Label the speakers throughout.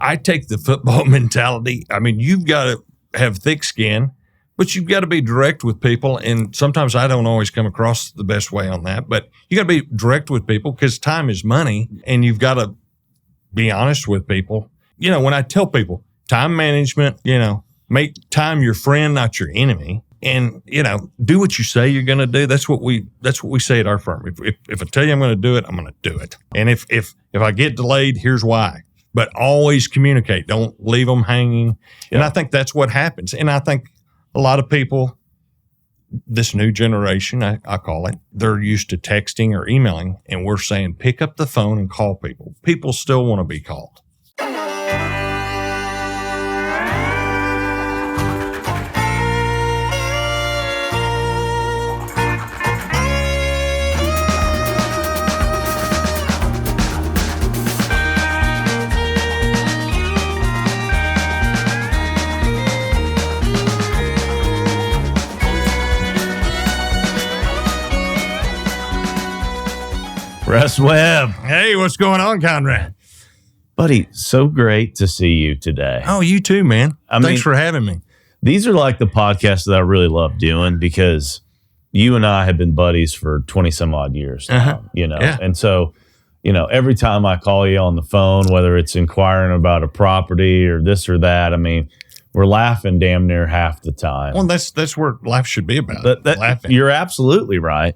Speaker 1: I take the football mentality. I mean, you've got to have thick skin, but you've got to be direct with people. And sometimes I don't always come across the best way on that, but you got to be direct with people because time is money and you've got to be honest with people. You know, when I tell people time management, you know, make time your friend, not your enemy. And, you know, do what you say you're going to do. That's what we say at our firm. If I tell you I'm going to do it, I'm going to do it. And if I get delayed, here's why. But always communicate. Don't leave them hanging. And I think that's what happens. And I think a lot of people, this new generation, I call it, they're used to texting or emailing. And we're saying, pick up the phone and call people. People still want to be called.
Speaker 2: Russ Webb.
Speaker 1: Hey, what's going on, Conrad?
Speaker 2: Buddy, so great to see you today.
Speaker 1: Oh, you too, man. Thanks for having me.
Speaker 2: These are like the podcasts that I really love doing because you and I have been buddies for 20 some odd years now, you know? Yeah. And so, you know, every time I call you on the phone, whether it's inquiring about a property or this or that, I mean, we're laughing damn near half the time.
Speaker 1: Well, that's where life should be about. Laughing.
Speaker 2: You're absolutely right.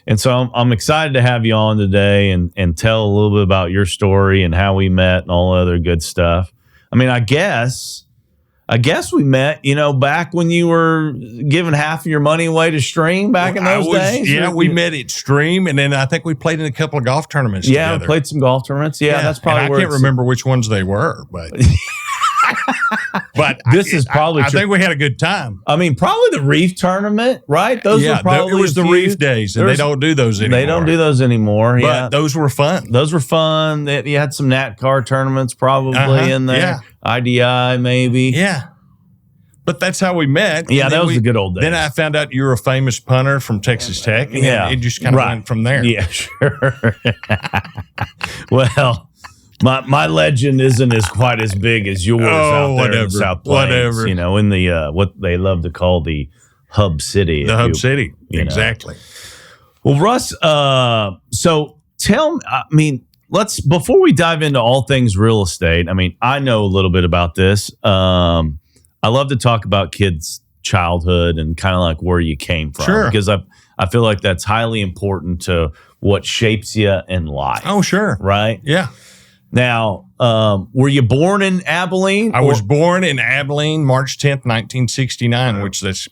Speaker 2: And so I'm excited to have you on today and tell a little bit about your story and how we met and all other good stuff. I mean, I guess we met, you know, back when you were giving half of your money away to Stream back in those days.
Speaker 1: Yeah, we met at Stream, and then I think we played in a couple of golf tournaments together.
Speaker 2: Yeah, we played some golf tournaments. Yeah, that's probably
Speaker 1: and
Speaker 2: where
Speaker 1: I can't remember which ones they were, but... But
Speaker 2: this is probably
Speaker 1: I think we had a good time.
Speaker 2: I mean, probably the Reef tournament, right? Those were probably
Speaker 1: it was the Reef days, and they don't do those anymore.
Speaker 2: They don't do those anymore.
Speaker 1: But those were fun.
Speaker 2: Those were fun. You had some NASCAR tournaments probably in there. Yeah. IDI maybe.
Speaker 1: Yeah. But that's how we met.
Speaker 2: Yeah, that was the good old days.
Speaker 1: Then I found out you were a famous punter from Texas Tech, and it just kind of went from there.
Speaker 2: Yeah, sure. Well, my legend isn't quite as big as yours out there in the South Plains. You know, in the what they love to call the hub city.
Speaker 1: The hub city, exactly.
Speaker 2: Well, Russ, so tell me, I mean, before we dive into all things real estate, I mean, I know a little bit about this. I love to talk about kids' childhood and kind of like where you came from.
Speaker 1: Sure.
Speaker 2: Because I feel like that's highly important to what shapes you in life.
Speaker 1: Oh, sure.
Speaker 2: Right?
Speaker 1: Yeah.
Speaker 2: Now, were you born in Abilene?
Speaker 1: I was born in Abilene, March 10th, 1969, which that's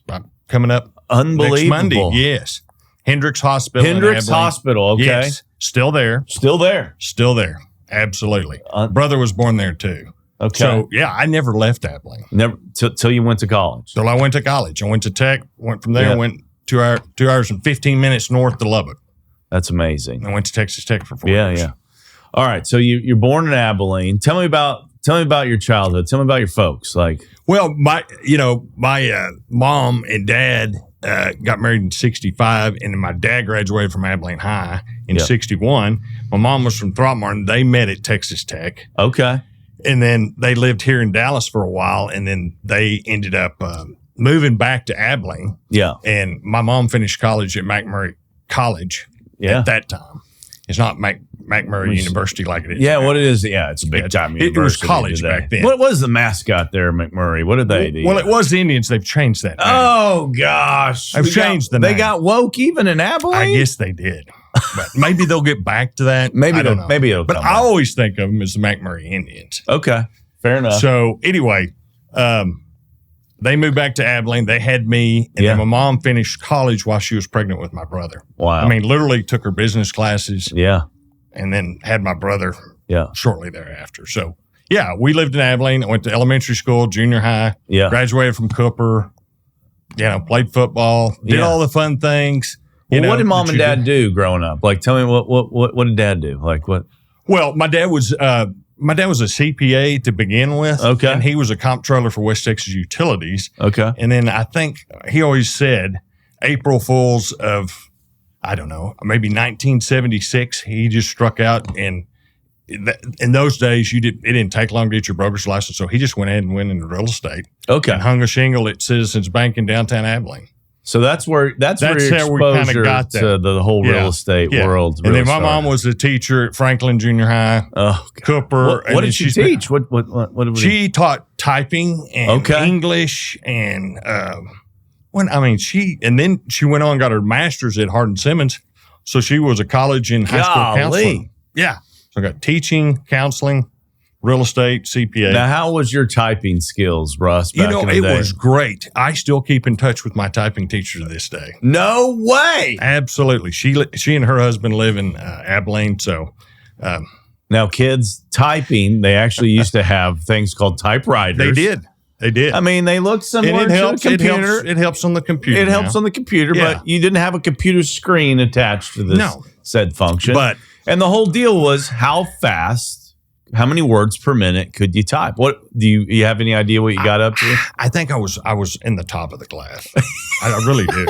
Speaker 1: coming up next Monday. Yes. Hendricks Hospital.
Speaker 2: Hendricks Hospital, okay.
Speaker 1: Yes. Still there.
Speaker 2: Still there.
Speaker 1: Still there. Absolutely. Brother was born there too.
Speaker 2: Okay.
Speaker 1: So, yeah, I never left Abilene.
Speaker 2: Never till you went to college.
Speaker 1: Till I went to college. I went to Tech, went from there, went 2 hours and 15 minutes north to Lubbock.
Speaker 2: That's amazing.
Speaker 1: I went to Texas Tech for 4 years.
Speaker 2: Yeah. All right, so you're born in Abilene. Tell me about your childhood. Tell me about your folks.
Speaker 1: Well, my mom and dad got married in 65, and then my dad graduated from Abilene High in 61. My mom was from Throckmorton. They met at Texas Tech.
Speaker 2: Okay,
Speaker 1: and then they lived here in Dallas for a while, and then they ended up moving back to Abilene.
Speaker 2: Yeah, and
Speaker 1: my mom finished college at McMurray College at that time. It's not McMurray University like it is.
Speaker 2: Yeah, what it is. Yeah, it's a big time university.
Speaker 1: It was college back then.
Speaker 2: What was the mascot there, McMurray? What did they do?
Speaker 1: Well, it was the Indians. They've changed that name.
Speaker 2: Oh, gosh.
Speaker 1: They've changed the name.
Speaker 2: They got woke even in Abilene?
Speaker 1: I guess they did. But maybe they'll get back to that.
Speaker 2: Maybe it'll
Speaker 1: But I always think of them as the McMurray Indians.
Speaker 2: Okay, fair enough.
Speaker 1: So anyway, they moved back to Abilene. They had me, and then my mom finished college while she was pregnant with my brother.
Speaker 2: Wow.
Speaker 1: I mean, literally took her business classes.
Speaker 2: Yeah.
Speaker 1: And then had my brother shortly thereafter. So, yeah, we lived in Abilene. I went to elementary school, junior high, graduated from Cooper, played football, did all the fun things.
Speaker 2: What did mom and dad do growing up? Like, tell me what did dad do? Like what?
Speaker 1: Well, my dad was a CPA to begin with.
Speaker 2: Okay.
Speaker 1: And he was a comptroller for West Texas Utilities.
Speaker 2: Okay.
Speaker 1: And then I think he always said April Fools of, I don't know, maybe 1976, he just struck out and in those days, it didn't take long to get your broker's license. So he just went ahead and went into real estate.
Speaker 2: Okay.
Speaker 1: And hung a shingle at Citizens Bank in downtown Abilene.
Speaker 2: So that's where your exposure to the whole real estate world.
Speaker 1: And then my mom was a teacher at Franklin Junior High.
Speaker 2: Oh,
Speaker 1: Cooper.
Speaker 2: What did she teach? What
Speaker 1: she taught typing and English and then she went on and got her master's at Hardin Simmons. So she was a college and high school counselor. Yeah. So I got teaching, counseling, real estate, CPA.
Speaker 2: Now, how was your typing skills, Russ, back in the day?
Speaker 1: It was great. I still keep in touch with my typing teacher to this day.
Speaker 2: No way.
Speaker 1: Absolutely. She and her husband live in Abilene. So
Speaker 2: now, kids, typing, they actually used to have things called typewriters.
Speaker 1: They did. I mean,
Speaker 2: they look similar to a computer.
Speaker 1: It helps on the computer.
Speaker 2: It helps on the computer, but you didn't have a computer screen attached to this said function. And the whole deal was how many words per minute could you type? What do you have any idea what you got up to?
Speaker 1: I think I was in the top of the class. I really do.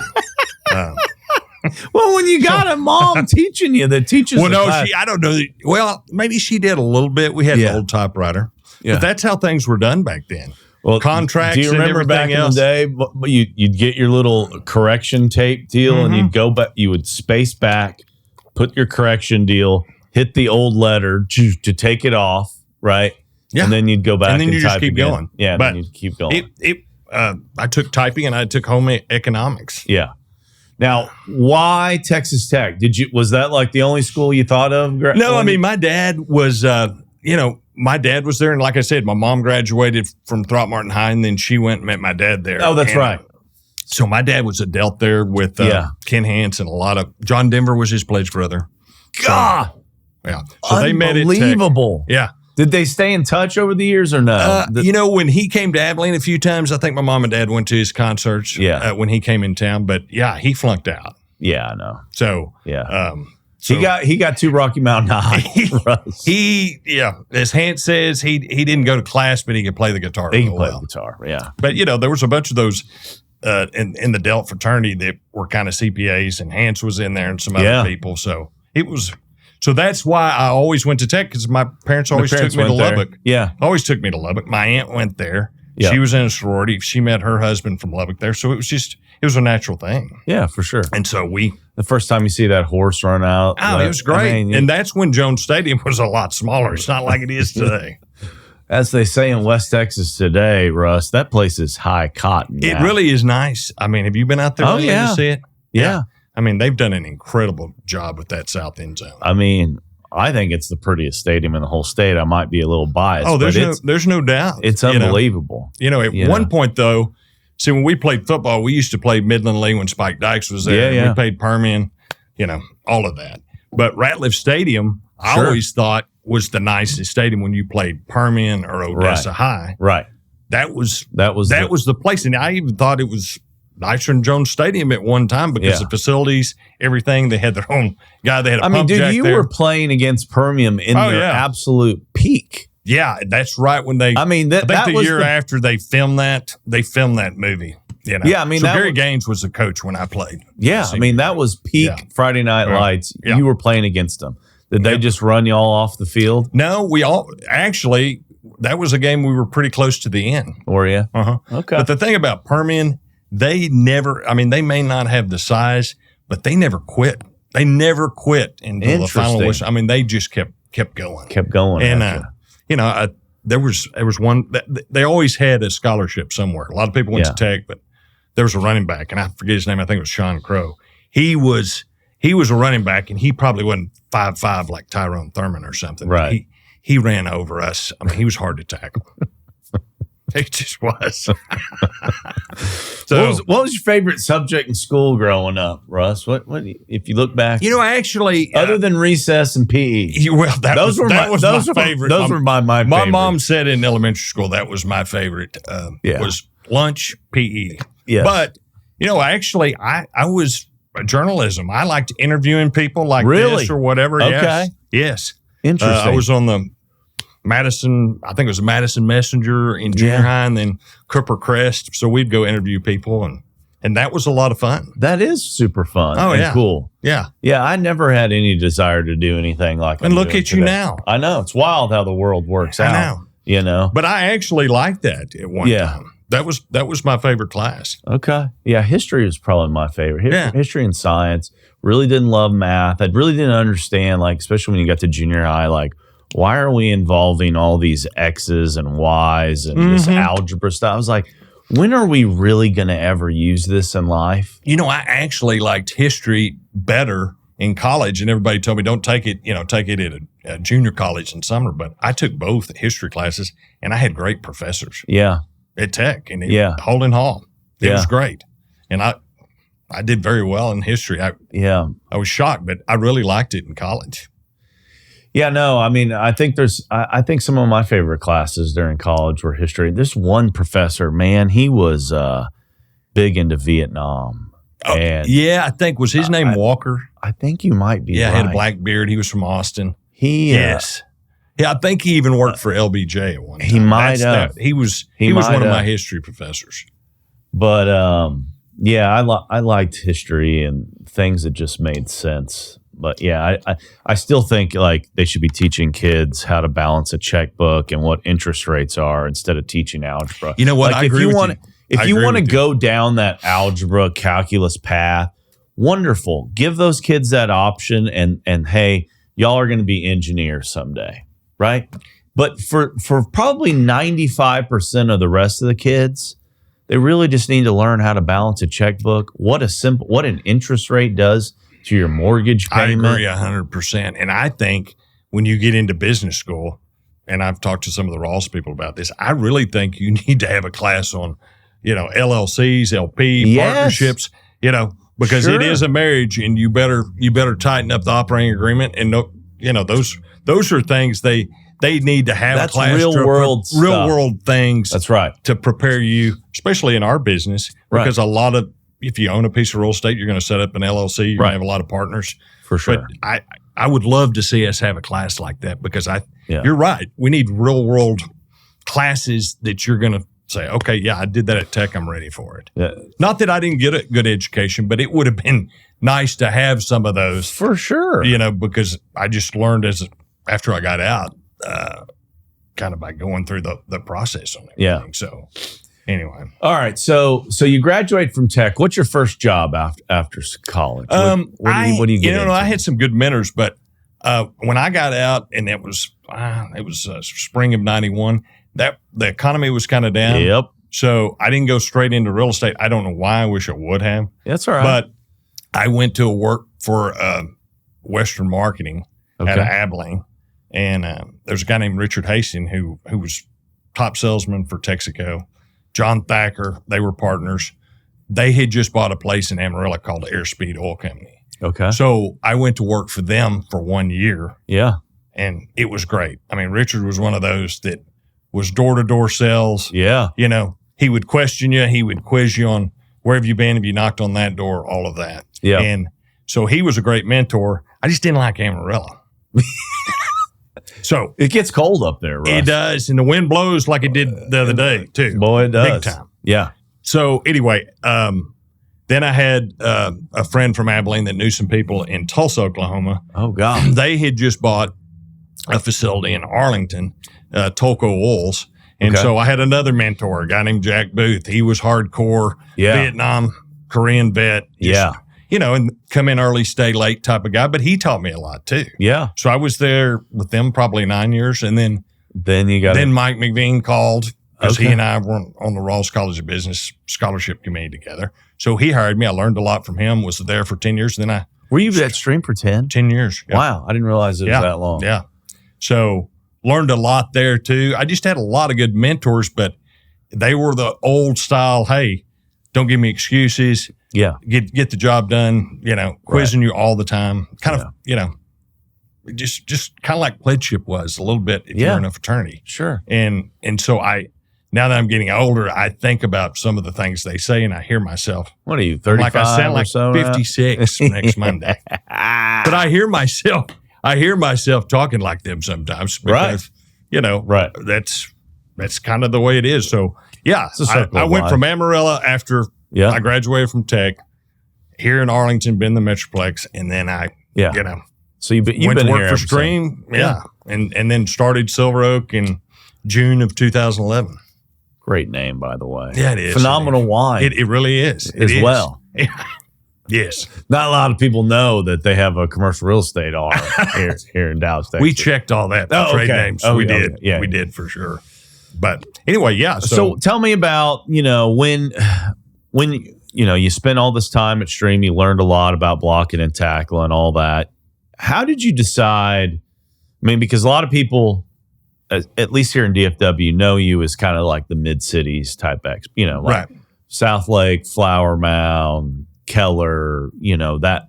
Speaker 2: Well, when you got a mom teaching you, that teaches.
Speaker 1: Well, no, I don't know. Well, maybe she did a little bit. We had an old typewriter, but that's how things were done back then.
Speaker 2: Well,
Speaker 1: contracts.
Speaker 2: Do you remember back in the day? You'd get your little correction tape deal, and you'd go back. You would space back, put your correction deal, hit the old letter to take it off, right? Yeah, and then you'd go back and then you just
Speaker 1: keep going.
Speaker 2: Yeah,
Speaker 1: but
Speaker 2: then you'd keep going.
Speaker 1: I took typing and I took home economics.
Speaker 2: Yeah. Now, why Texas Tech? Was that like the only school you thought of?
Speaker 1: No, I mean, my dad was, my dad was there. And like I said, my mom graduated from Throckmorton High, and then she went and met my dad there.
Speaker 2: Oh, that's right.
Speaker 1: So my dad was a dealt there with Ken Hance and John Denver was his pledge brother.
Speaker 2: God.
Speaker 1: So they met at Tech.
Speaker 2: Unbelievable.
Speaker 1: Yeah.
Speaker 2: Did they stay in touch over the years or no?
Speaker 1: When he came to Abilene a few times, I think my mom and dad went to his concerts when he came in town. But, he flunked out.
Speaker 2: Yeah, I know.
Speaker 1: So,
Speaker 2: he got to Rocky Mountain High.
Speaker 1: As Hance says, he didn't go to class, but he could play the guitar.
Speaker 2: He can play the guitar, yeah.
Speaker 1: But, there was a bunch of those in the Delt fraternity that were kind of CPAs, and Hance was in there and some other people. So, it was... So that's why I always went to Tech, because my parents always took me to Lubbock.
Speaker 2: Yeah.
Speaker 1: Always took me to Lubbock. My aunt went there.
Speaker 2: Yeah.
Speaker 1: She was in a sorority. She met her husband from Lubbock there. So it was a natural thing.
Speaker 2: Yeah, for sure.
Speaker 1: And so
Speaker 2: the first time you see that horse run out.
Speaker 1: It was great. And that's when Jones Stadium was a lot smaller. It's not like it is today.
Speaker 2: As they say in West Texas today, Russ, that place is high cotton.
Speaker 1: It really is nice. I mean, have you been out there to see it?
Speaker 2: Yeah.
Speaker 1: I mean, they've done an incredible job with that south end zone.
Speaker 2: I mean, I think it's the prettiest stadium in the whole state. I might be a little biased.
Speaker 1: Oh, there's no doubt.
Speaker 2: It's unbelievable.
Speaker 1: At one point, though, see, when we played football, we used to play Midland Lee when Spike Dykes was there.
Speaker 2: Yeah.
Speaker 1: We played Permian, all of that. But Ratliff Stadium, I always thought was the nicest stadium when you played Permian or Odessa High.
Speaker 2: Right.
Speaker 1: That was the place. And I even thought it was nicer than Jones Stadium at one time because the facilities, everything. They had their own guy. They had a pump jack
Speaker 2: you
Speaker 1: there.
Speaker 2: were playing against Permian in their absolute peak.
Speaker 1: Yeah, that's right. When they,
Speaker 2: I think
Speaker 1: the year after they filmed that movie.
Speaker 2: Yeah,
Speaker 1: so Gary Gaines was the coach when I played.
Speaker 2: Yeah, that was peak Friday Night Lights.
Speaker 1: Yeah.
Speaker 2: You were playing against them. Did they just run you all off the field?
Speaker 1: No, that was a game we were pretty close to the end.
Speaker 2: Were you? Okay.
Speaker 1: But the thing about Permian, they may not have the size, but they never quit. They never quit until the final whistle. They just kept going.
Speaker 2: Kept going.
Speaker 1: And, there was one, they always had a scholarship somewhere. A lot of people went to Tech, but there was a running back, and I forget his name. I think it was Sean Crow. He was a running back, and he probably wasn't 5'5" like Tyrone Thurman or something.
Speaker 2: Right.
Speaker 1: He ran over us. He was hard to tackle. It just was.
Speaker 2: So, what was your favorite subject in school growing up, Russ? What if you look back?
Speaker 1: Actually,
Speaker 2: other than recess and PE,
Speaker 1: those were my favorite.
Speaker 2: Those were my favorite.
Speaker 1: My mom said in elementary school that was my favorite. Was lunch PE.
Speaker 2: Yeah,
Speaker 1: but actually, I was journalism. I liked interviewing people like this or whatever.
Speaker 2: Okay.
Speaker 1: Yes.
Speaker 2: Interesting.
Speaker 1: I was on the Madison, I think it was Madison Messenger in junior high, and then Cooper Crest. So we'd go interview people and And that was a lot of fun.
Speaker 2: That is super fun and cool.
Speaker 1: Yeah.
Speaker 2: Yeah, I never had any desire to do anything like that.
Speaker 1: And look at you now.
Speaker 2: I know. It's wild how the world works out. I know. You know?
Speaker 1: But I actually liked that at one time. That was my favorite class.
Speaker 2: Okay. Yeah, history was probably my favorite. History and science. Really didn't love math. I really didn't understand, like, especially when you got to junior high, like, why are we involving all these X's and Y's and this algebra stuff? I was like, when are we really going to ever use this in life?
Speaker 1: You know, I actually liked history better in college, and everybody told me don't take it, take it at a junior college in summer. But I took both history classes, and I had great professors.
Speaker 2: Yeah.
Speaker 1: At Tech and Holden Hall. It was great. And I did very well in history. I was shocked, but I really liked it in college.
Speaker 2: Yeah, no, I mean, I think I think some of my favorite classes during college were history. This one professor, man, he was big into Vietnam.
Speaker 1: Oh, and I think, was his name Walker?
Speaker 2: I think you might be right.
Speaker 1: He had a black beard. He was from Austin.
Speaker 2: Yes.
Speaker 1: Yeah, I think he even worked for LBJ at one time.
Speaker 2: He might have.
Speaker 1: He was one of my history professors.
Speaker 2: But, I liked history and things that just made sense. But I still think like they should be teaching kids how to balance a checkbook and what interest rates are instead of teaching algebra.
Speaker 1: You know what?
Speaker 2: Like, if you want to go down that algebra calculus path, wonderful. Give those kids that option, and hey, y'all are going to be engineers someday, right? But for probably 95% of the rest of the kids, they really just need to learn how to balance a checkbook. What an interest rate does to your mortgage payment.
Speaker 1: I agree 100%. And I think when you get into business school, and I've talked to some of the Ross people about this, I really think you need to have a class on, LLCs, LP, partnerships, because it is a marriage, and you better tighten up the operating agreement. And those are things they need to have.
Speaker 2: That's
Speaker 1: a class
Speaker 2: real world
Speaker 1: things.
Speaker 2: That's right.
Speaker 1: To prepare you, especially in our business, because a lot of, if you own a piece of real estate, you're going to set up an LLC. You're going to have a lot of partners.
Speaker 2: For sure.
Speaker 1: But I would love to see us have a class like that, because you're right. We need real world classes that you're going to say, okay, I did that at Tech. I'm ready for it.
Speaker 2: Yeah.
Speaker 1: Not that I didn't get a good education, but it would have been nice to have some of those.
Speaker 2: For sure.
Speaker 1: Because I just learned after I got out, kind of by going through the process on everything.
Speaker 2: Yeah.
Speaker 1: So anyway.
Speaker 2: All right. So you graduate from Tech. What's your first job after college? What do you get into?
Speaker 1: I had some good mentors, but when I got out, and it was spring of '91, that the economy was kind of down.
Speaker 2: Yep.
Speaker 1: So I didn't go straight into real estate. I don't know why. I wish I would have.
Speaker 2: That's all right.
Speaker 1: But I went to work for Western Marketing at Abilene, and there's a guy named Richard Hastings who was top salesman for Texaco. John Thacker, they were partners. They had just bought a place in Amarillo called the Airspeed Oil Company.
Speaker 2: Okay.
Speaker 1: So I went to work for them for 1 year.
Speaker 2: Yeah.
Speaker 1: And it was great. I mean, Richard was one of those that was door-to-door sales.
Speaker 2: Yeah.
Speaker 1: He would question you. He would quiz you on where have you been? Have you knocked on that door? All of that.
Speaker 2: Yeah.
Speaker 1: And so he was a great mentor. I just didn't like Amarillo. So
Speaker 2: it gets cold up there, Russ.
Speaker 1: It does, and the wind blows like it did the other day too.
Speaker 2: Boy, it does.
Speaker 1: Big time.
Speaker 2: Yeah.
Speaker 1: So anyway, then I had a friend from Abilene that knew some people in Tulsa, Oklahoma.
Speaker 2: Oh God.
Speaker 1: They had just bought a facility in Arlington, Tolco Oils, and so I had another mentor, a guy named Jack Booth. He was hardcore Vietnam, Korean vet. And come in early, stay late type of guy. But he taught me a lot too.
Speaker 2: Yeah.
Speaker 1: So I was there with them probably 9 years. And then Mike McBean called, because he and I were on the Ross College of Business Scholarship Committee together. So he hired me. I learned a lot from him, was there for 10 years. Then
Speaker 2: were you at Stream for 10?
Speaker 1: 10 years. Yeah.
Speaker 2: Wow. I didn't realize it was that long.
Speaker 1: Yeah. So learned a lot there too. I just had a lot of good mentors, but they were the old style, hey, don't give me excuses.
Speaker 2: Yeah.
Speaker 1: Get the job done, quizzing you all the time. Kind of, just kind of like pledgeship was a little bit if you're in a fraternity.
Speaker 2: Sure.
Speaker 1: And so now that I'm getting older, I think about some of the things they say, and I hear myself.
Speaker 2: What are you, 35
Speaker 1: like I sound like
Speaker 2: so
Speaker 1: 56 next Monday. But I hear myself talking like them sometimes because, that's kind of the way it is. So, yeah, I went from Amarillo after Yeah. I graduated from tech here in Arlington, been in the Metroplex, and then I,
Speaker 2: So you've
Speaker 1: went
Speaker 2: been
Speaker 1: to work
Speaker 2: here
Speaker 1: for Stream. And then started Silver Oak in June of 2011.
Speaker 2: Great name, by the way.
Speaker 1: Yeah, it is.
Speaker 2: Phenomenal wine.
Speaker 1: It really is.
Speaker 2: Well.
Speaker 1: Yes.
Speaker 2: Not a lot of people know that they have a commercial real estate arm here in Dallas, Texas.
Speaker 1: We checked all that. Trade names. We did. Yeah. We did for sure. But anyway, yeah.
Speaker 2: So tell me about, when you spent all this time at Stream, you learned a lot about blocking and tackling and all that. How did you decide? I mean, because a lot of people, at least here in DFW, know you as kind of like the mid-cities type like South Lake, Flower Mound, Keller,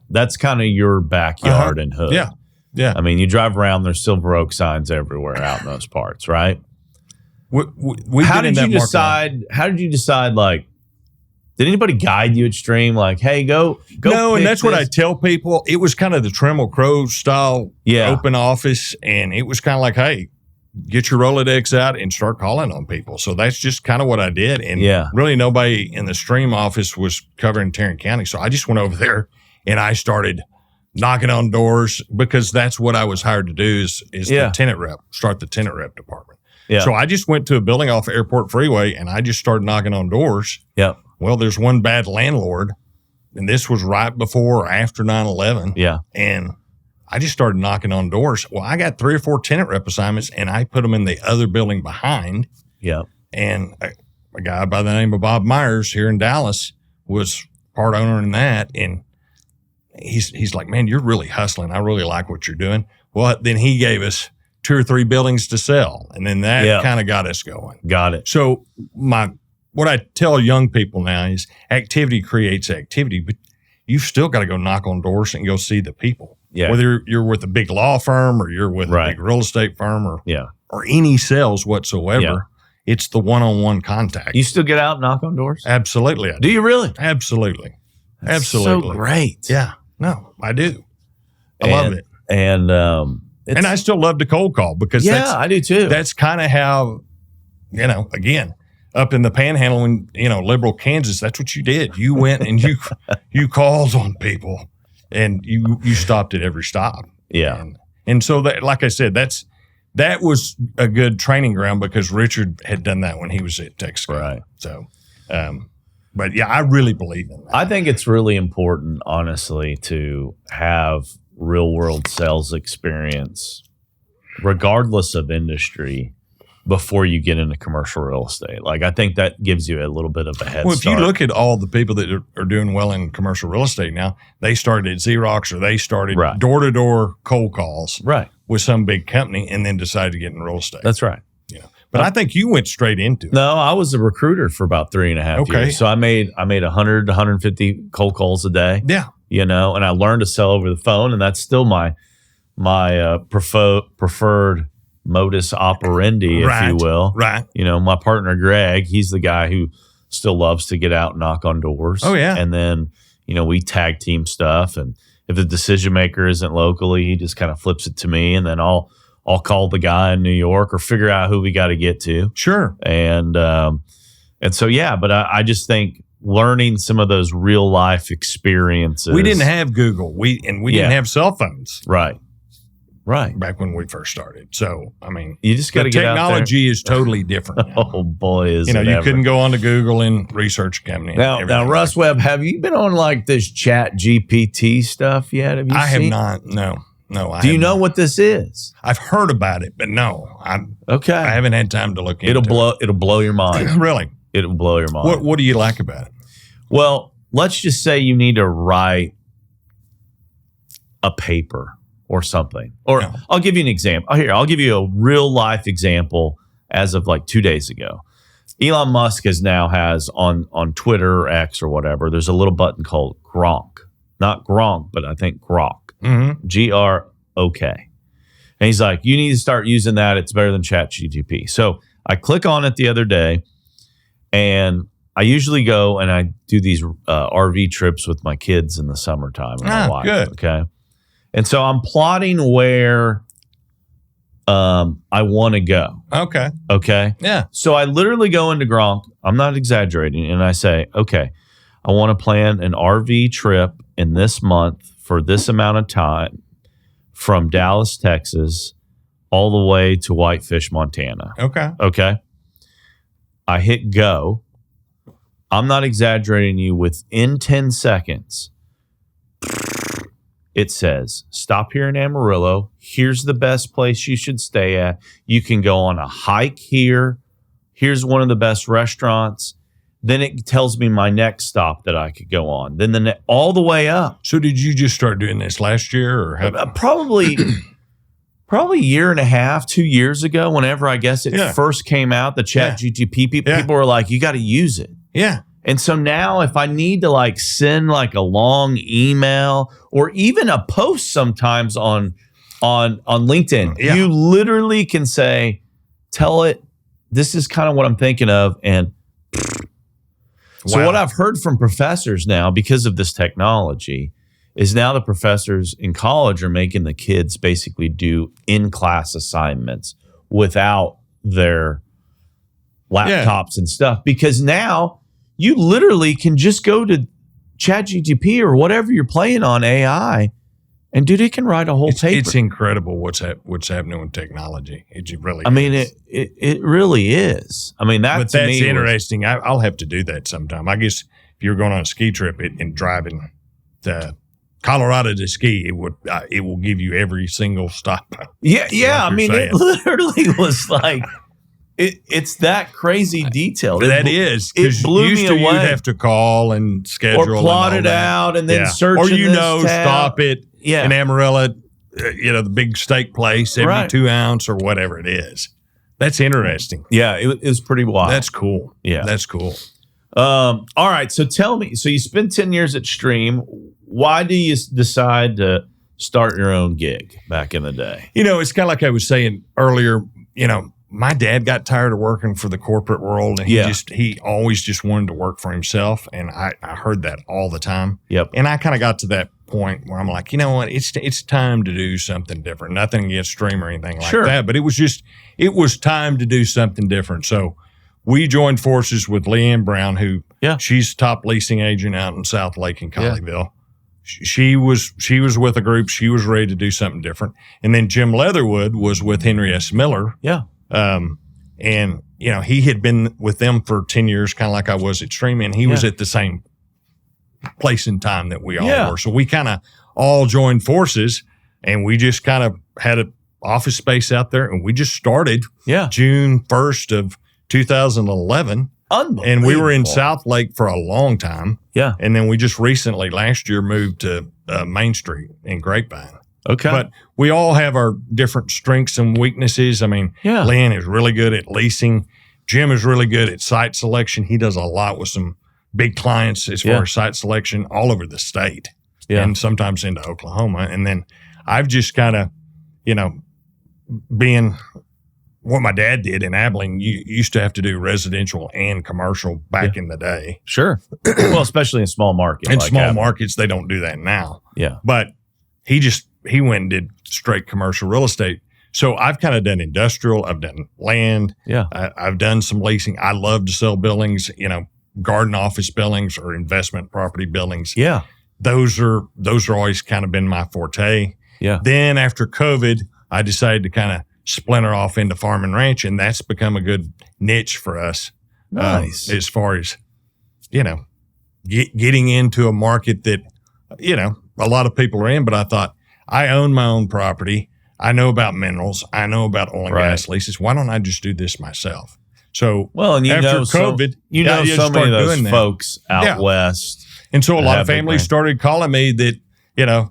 Speaker 2: that's kind of your backyard and hood.
Speaker 1: Yeah. Yeah.
Speaker 2: I mean, you drive around, there's Silver Oak signs everywhere out in those parts, right? How did you decide, like, did anybody guide you at Stream? Like, hey, go.
Speaker 1: No, and that's what I tell people. It was kind of the Trammell Crow style open office. And it was kind of like, hey, get your Rolodex out and start calling on people. So that's just kind of what I did. And really nobody in the Stream office was covering Tarrant County. So I just went over there and I started knocking on doors because that's what I was hired to do is the tenant rep, start the tenant rep department. Yeah. So I just went to a building off Airport Freeway and I just started knocking on doors.
Speaker 2: Yeah.
Speaker 1: Well, there's one bad landlord, and this was right before or after 9/11.
Speaker 2: Yeah.
Speaker 1: And I just started knocking on doors. Well, I got 3 or 4 tenant rep assignments, and I put them in the other building behind.
Speaker 2: Yeah.
Speaker 1: And a guy by the name of Bob Myers here in Dallas was part owner in that. And he's like, man, you're really hustling. I really like what you're doing. Well, then he gave us 2 or 3 buildings to sell. And then that kind of got us going.
Speaker 2: Got it.
Speaker 1: So what I tell young people now is activity creates activity, but you've still got to go knock on doors and go see the people.
Speaker 2: Yeah.
Speaker 1: Whether you're with a big law firm or you're with a big real estate firm or any sales whatsoever, it's the one-on-one contact.
Speaker 2: You still get out and knock on doors?
Speaker 1: Absolutely.
Speaker 2: Do you really?
Speaker 1: Absolutely.
Speaker 2: That's
Speaker 1: Absolutely.
Speaker 2: So great.
Speaker 1: Yeah. No, I do. I love it.
Speaker 2: And
Speaker 1: I still love to cold call because
Speaker 2: I do too.
Speaker 1: That's kind of how, again, up in the Panhandle in, liberal Kansas, that's what you did. You went and you called on people and you stopped at every stop.
Speaker 2: Yeah.
Speaker 1: And so that, like I said, that was a good training ground because Richard had done that when he was at Texas.
Speaker 2: Right.
Speaker 1: So, but yeah, I really believe in that.
Speaker 2: I think it's really important, honestly, to have real world sales experience, regardless of industry, before you get into commercial real estate. Like, I think that gives you a little bit of a head start.
Speaker 1: If you look at all the people that are doing well in commercial real estate now, they started at Xerox or they started door-to-door cold calls with some big company and then decided to get in real estate.
Speaker 2: That's right.
Speaker 1: But I think you went straight into it.
Speaker 2: No, I was a recruiter for about 3.5 years. So I made 100 to 150 cold calls a day.
Speaker 1: Yeah.
Speaker 2: And I learned to sell over the phone, and that's still my preferred modus operandi, if you will.
Speaker 1: Right.
Speaker 2: My partner, Greg, he's the guy who still loves to get out and knock on doors.
Speaker 1: Oh, yeah.
Speaker 2: And then, we tag team stuff. And if the decision maker isn't locally, he just kind of flips it to me. And then I'll call the guy in New York or figure out who we got to get to.
Speaker 1: Sure.
Speaker 2: And so, but I just think learning some of those real life experiences.
Speaker 1: We didn't have Google. We didn't have cell phones.
Speaker 2: Right.
Speaker 1: Back when we first started. So, I mean,
Speaker 2: you just got to get out there.
Speaker 1: Technology is totally different now.
Speaker 2: Oh, boy, is it
Speaker 1: you
Speaker 2: ever.
Speaker 1: couldn't go on to Google and research a company.
Speaker 2: Now, Russ Webb, have you been on like this Chat GPT stuff yet?
Speaker 1: I have not. No.
Speaker 2: Do you know what this is?
Speaker 1: I've heard about it, but no. I haven't had time to look into it.
Speaker 2: It'll blow your mind.
Speaker 1: Really?
Speaker 2: It'll blow your mind.
Speaker 1: What do you like about it?
Speaker 2: Well, let's just say you need to write a paper or something. Or I'll give you an example. I'll give you a real life example as of like 2 days ago. Elon Musk has on Twitter or X or whatever, there's a little button called Grok. Not Gronk, but I think Grok.
Speaker 1: Mm-hmm.
Speaker 2: Grok. And he's like, you need to start using that. It's better than ChatGPT. So I click on it the other day, and I usually go and I do these RV trips with my kids in the summertime. And my wife,
Speaker 1: good.
Speaker 2: Okay. And so I'm plotting where I want to go.
Speaker 1: Okay.
Speaker 2: Yeah. So I literally go into Gronk. I'm not exaggerating. And I say, okay, I want to plan an RV trip in this month for this amount of time from Dallas, Texas, all the way to Whitefish, Montana. Okay. I hit go. I'm not exaggerating you. Within 10 seconds, it says, stop here in Amarillo. Here's the best place you should stay at. You can go on a hike here. Here's one of the best restaurants. Then it tells me my next stop that I could go on. Then all the way up.
Speaker 1: So did you just start doing this last year? Or
Speaker 2: probably a year and a half, 2 years ago, whenever I guess it first came out, the chat GTP, people were like, you got to use it.
Speaker 1: Yeah.
Speaker 2: And so now if I need to like send like a long email or even a post sometimes on LinkedIn, you literally can say, tell it, this is kind of what I'm thinking of. And so what I've heard from professors now because of this technology is now the professors in college are making the kids basically do in-class assignments without their laptops and stuff, because now you literally can just go to ChatGPT or whatever you're playing on AI, and dude, it can write a whole paper.
Speaker 1: It's incredible what's happening with technology. It really is.
Speaker 2: I mean, it really is. I mean, that's
Speaker 1: interesting. I'll have to do that sometime. I guess if you're going on a ski trip and driving to Colorado to ski, it will give you every single stop.
Speaker 2: Yeah. I mean, it literally was like. It's that crazy detailed.
Speaker 1: It blew me away. You'd have to call and schedule
Speaker 2: or plot it out and then search.
Speaker 1: Or stop it in Amarillo, the big steak place every 2 ounce or whatever it is. That's interesting.
Speaker 2: Yeah, it was pretty wild.
Speaker 1: That's cool.
Speaker 2: Yeah,
Speaker 1: that's cool.
Speaker 2: All right, so tell me. So you spent 10 years at Stream. Why do you decide to start your own gig back in the day?
Speaker 1: It's kind of like I was saying earlier. My dad got tired of working for the corporate world, and he always just wanted to work for himself. And I heard that all the time.
Speaker 2: Yep.
Speaker 1: And I kind of got to that point where I'm like, you know what? It's time to do something different. Nothing against Stream or anything like that, but it was time to do something different. So we joined forces with Leanne Brown, who she's top leasing agent out in South Lake in Colleyville. She was with a group. She was ready to do something different. And then Jim Leatherwood was with Henry S. Miller.
Speaker 2: Yeah.
Speaker 1: And he had been with them for 10 years, kind of like I was at Stream, and he was at the same place in time that we all were. So we kind of all joined forces, and we just kind of had an office space out there, and we just started June 1st of 2011. And we were in South Lake for a long time.
Speaker 2: Yeah.
Speaker 1: And then we just recently, last year, moved to Main Street in Grapevine.
Speaker 2: Okay.
Speaker 1: But we all have our different strengths and weaknesses. I mean, Lynn is really good at leasing. Jim is really good at site selection. He does a lot with some big clients as far as site selection all over the state and sometimes into Oklahoma. And then I've just kind of, being what my dad did in Abilene, you used to have to do residential and commercial back in the day.
Speaker 2: Sure. Well, especially in small markets.
Speaker 1: In small markets, they don't do that now.
Speaker 2: Yeah.
Speaker 1: But he went and did straight commercial real estate. So I've kind of done industrial. I've done land.
Speaker 2: Yeah.
Speaker 1: I've done some leasing. I love to sell buildings, garden office buildings or investment property buildings.
Speaker 2: Yeah.
Speaker 1: Those are always kind of been my forte.
Speaker 2: Yeah.
Speaker 1: Then after COVID, I decided to kind of splinter off into farm and ranch, and that's become a good niche for us.
Speaker 2: Nice.
Speaker 1: As far as, getting into a market that, a lot of people are in, but I thought, I own my own property. I know about minerals. I know about oil and gas leases. Why don't I just do this myself? So
Speaker 2: and
Speaker 1: after COVID,
Speaker 2: so many of those folks out west.
Speaker 1: And so a lot of families started calling me that,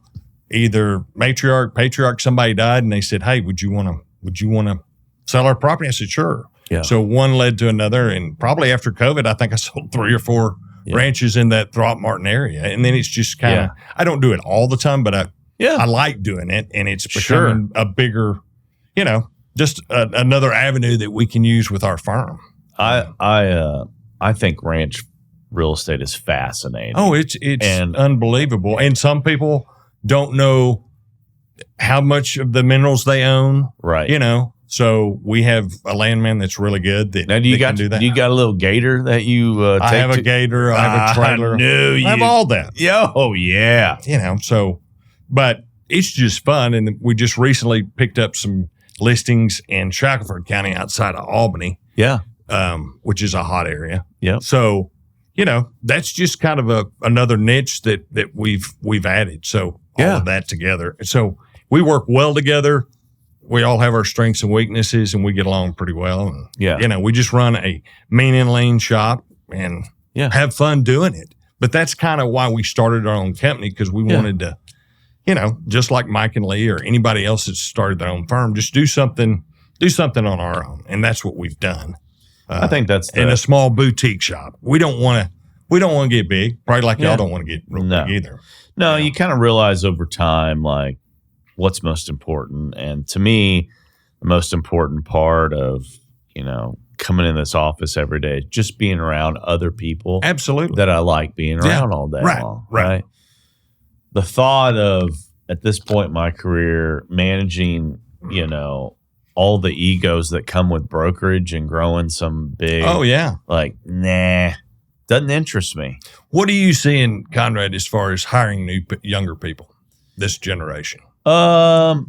Speaker 1: either matriarch, patriarch, somebody died, and they said, hey, would you want to sell our property? I said, sure.
Speaker 2: Yeah.
Speaker 1: So one led to another. And probably after COVID, I think I sold 3 or 4 ranches in that Throckmorton area. And then it's just kind of, I don't do it all the time, but I like doing it, and it's becoming a bigger, just another avenue that we can use with our firm.
Speaker 2: I think ranch real estate is fascinating.
Speaker 1: Oh, it's unbelievable. And some people don't know how much of the minerals they own.
Speaker 2: Right.
Speaker 1: So we have a landman that's really good.
Speaker 2: Now, do you got a little gator that you
Speaker 1: I
Speaker 2: take
Speaker 1: have a gator. I have a trailer.
Speaker 2: I
Speaker 1: have all that.
Speaker 2: Oh, yeah.
Speaker 1: But it's just fun. And we just recently picked up some listings in Shackelford County outside of Albany.
Speaker 2: Yeah.
Speaker 1: Which is a hot area.
Speaker 2: Yeah.
Speaker 1: So, that's just kind of another niche that we've added. So all of that together. So we work well together. We all have our strengths and weaknesses, and we get along pretty well. And, we just run a mean and lean shop and have fun doing it. But that's kind of why we started our own company, because we wanted to, just like Mike and Lee or anybody else that's started their own firm, just do something on our own. And that's what we've done.
Speaker 2: I think that's
Speaker 1: in a small boutique shop. We don't want to get big. Probably like y'all don't want to get real big either.
Speaker 2: No, you kind of realize over time, like, what's most important. And to me, the most important part of, coming in this office every day is just being around other people.
Speaker 1: Absolutely.
Speaker 2: That I like being around all day long. Right. The thought of, at this point in my career, managing, all the egos that come with brokerage and growing some big.
Speaker 1: Oh, yeah.
Speaker 2: Like, nah, doesn't interest me.
Speaker 1: What are you seeing, Conrad, as far as hiring younger people, this generation?
Speaker 2: Hard.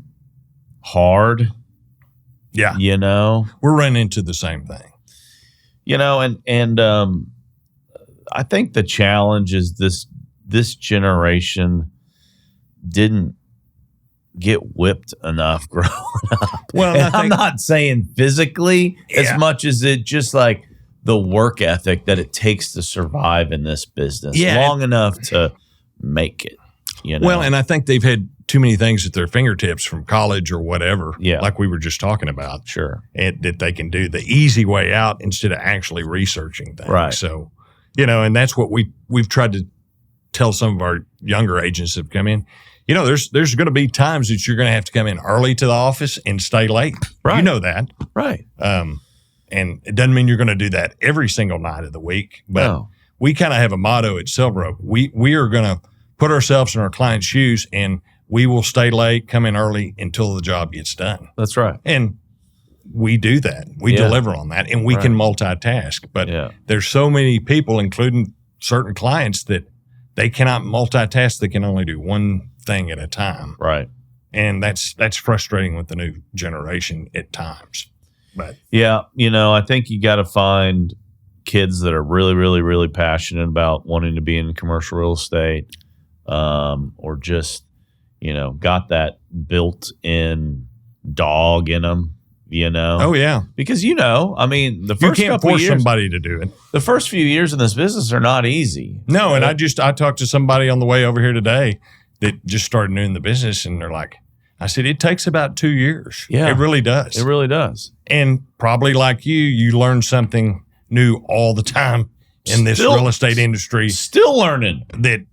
Speaker 1: Yeah. We're running into the same thing.
Speaker 2: And I think the challenge is this generation didn't get whipped enough growing up. Well, and I'm not saying physically as much as it just like the work ethic that it takes to survive in this business long enough to make it.
Speaker 1: Well, and I think they've had too many things at their fingertips from college or whatever, like we were just talking about.
Speaker 2: Sure.
Speaker 1: That they can do the easy way out instead of actually researching things.
Speaker 2: Right.
Speaker 1: So, and that's what we've tried to tell some of our younger agents that have come in. There's going to be times that you're going to have to come in early to the office and stay late.
Speaker 2: Right.
Speaker 1: You know that.
Speaker 2: Right.
Speaker 1: And it doesn't mean you're going to do that every single night of the week. But we kind of have a motto at Silver Oak. We are going to put ourselves in our clients' shoes, and we will stay late, come in early until the job gets done.
Speaker 2: That's right.
Speaker 1: And we do that. We deliver on that, and we can multitask. But there's so many people, including certain clients, that they cannot multitask. They can only do one thing at a time.
Speaker 2: Right.
Speaker 1: And that's frustrating with the new generation at times. But
Speaker 2: I think you got to find kids that are really, really, really passionate about wanting to be in commercial real estate, or just, got that built-in dog in them,
Speaker 1: Oh, yeah.
Speaker 2: Because, the first
Speaker 1: you can't
Speaker 2: couple
Speaker 1: force
Speaker 2: years,
Speaker 1: somebody to do it.
Speaker 2: The first few years in this business are not easy.
Speaker 1: No, and I talked to somebody on the way over here today that just started doing the business, and they're like, I said, it takes about 2 years.
Speaker 2: Yeah.
Speaker 1: It really does.
Speaker 2: It really does.
Speaker 1: And probably like you learn something new all the time in this real estate industry.
Speaker 2: Still learning.
Speaker 1: That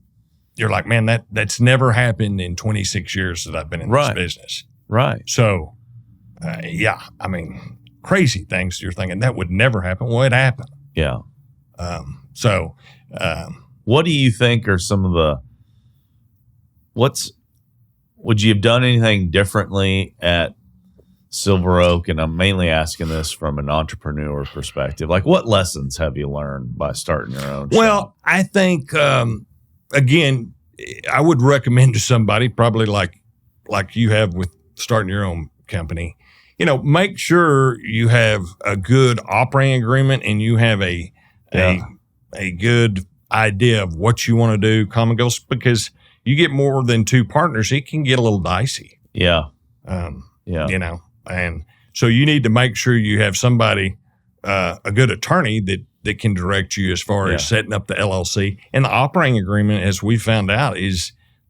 Speaker 1: you're like, man, that's never happened in 26 years that I've been in this business.
Speaker 2: Right.
Speaker 1: So, crazy things you're thinking that would never happen. Well, it happened.
Speaker 2: Yeah.
Speaker 3: What do you think are some of the, would you have done anything differently at Silver Oak? And I'm mainly asking this from an entrepreneur perspective. Like, what lessons have you learned by starting your own shop?
Speaker 1: I think, again, I would recommend to somebody probably like you have with starting your own company, make sure you have a good operating agreement and you have a good idea of what you want to do, common goals, because you get more than two partners, it can get a little dicey.
Speaker 3: Yeah.
Speaker 1: And so you need to make sure you have somebody, a good attorney that can direct you as far as setting up the LLC. And the operating agreement, as we found out,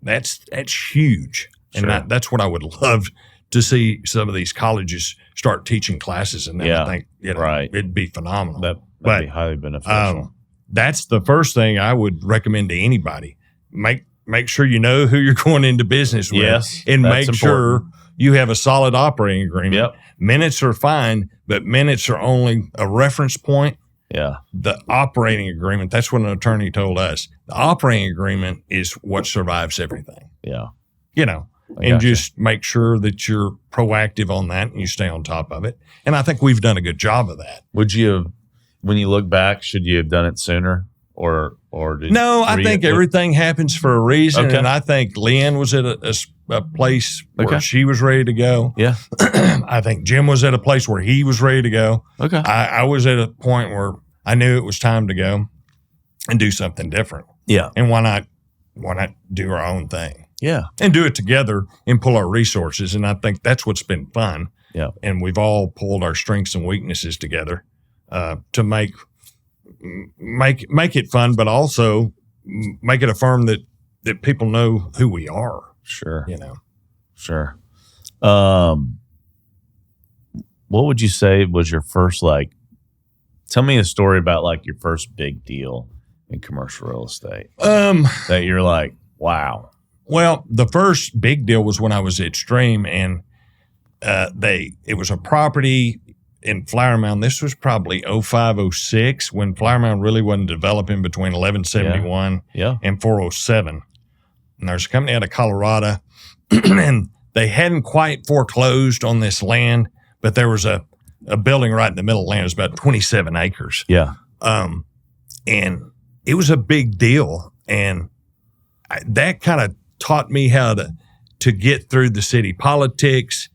Speaker 1: that's huge.
Speaker 3: Sure.
Speaker 1: And that's what I would love to see some of these colleges start teaching classes. And I think it'd be phenomenal.
Speaker 3: That'd be highly beneficial.
Speaker 1: That's the first thing I would recommend to anybody. Make sure you know who you're going into business with.
Speaker 3: Yes,
Speaker 1: and make sure you have a solid operating agreement.
Speaker 3: Yep.
Speaker 1: Minutes are fine, but minutes are only a reference point.
Speaker 3: Yeah.
Speaker 1: The operating agreement, that's what an attorney told us. The operating agreement is what survives everything.
Speaker 3: Yeah.
Speaker 1: and just make sure that you're proactive on that and you stay on top of it. And I think we've done a good job of that.
Speaker 3: Would you have, when you look back, should you have done it sooner? Or
Speaker 1: no, I think everything happens for a reason. And I think Leanne was at a place where she was ready to go.
Speaker 3: Yeah.
Speaker 1: I think Jim was at a place where he was ready to go.
Speaker 3: Okay.
Speaker 1: I was at a point where I knew it was time to go and do something different.
Speaker 3: Yeah.
Speaker 1: And why not do our own thing?
Speaker 3: Yeah.
Speaker 1: And do it together and pull our resources. And I think that's what's been fun.
Speaker 3: Yeah.
Speaker 1: And we've all pulled our strengths and weaknesses together to make it fun, but also make it a firm that people know who we are.
Speaker 3: Sure.
Speaker 1: Sure.
Speaker 3: What would you say was your first, tell me a story about your first big deal in commercial real estate that you're like, wow.
Speaker 1: Well, the first big deal was when I was at Stream, and it was a property in Flower Mound. This was probably 05, 06, when Flower Mound really wasn't developing, between 1171 and 407. And there's a company out of Colorado, and they hadn't quite foreclosed on this land, but there was a building right in the middle of the land. It was about 27 acres.
Speaker 3: Yeah.
Speaker 1: And it was a big deal. And that kind of taught me how to get through the city politics,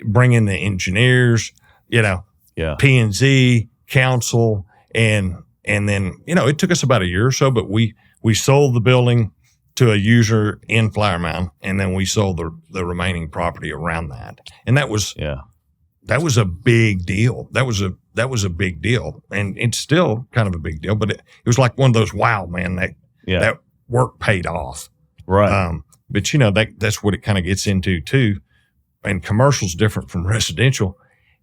Speaker 1: bring in the engineers, P&Z, council, and then, it took us about a year or so, but we sold the building to a user in Flower Mound, and then we sold the remaining property around that. And that was a big deal. That was a big deal. And it's still kind of a big deal, but it was like one of those, wow, man, that work paid off.
Speaker 3: Right.
Speaker 1: But that's what it kind of gets into too. And commercial's different from residential.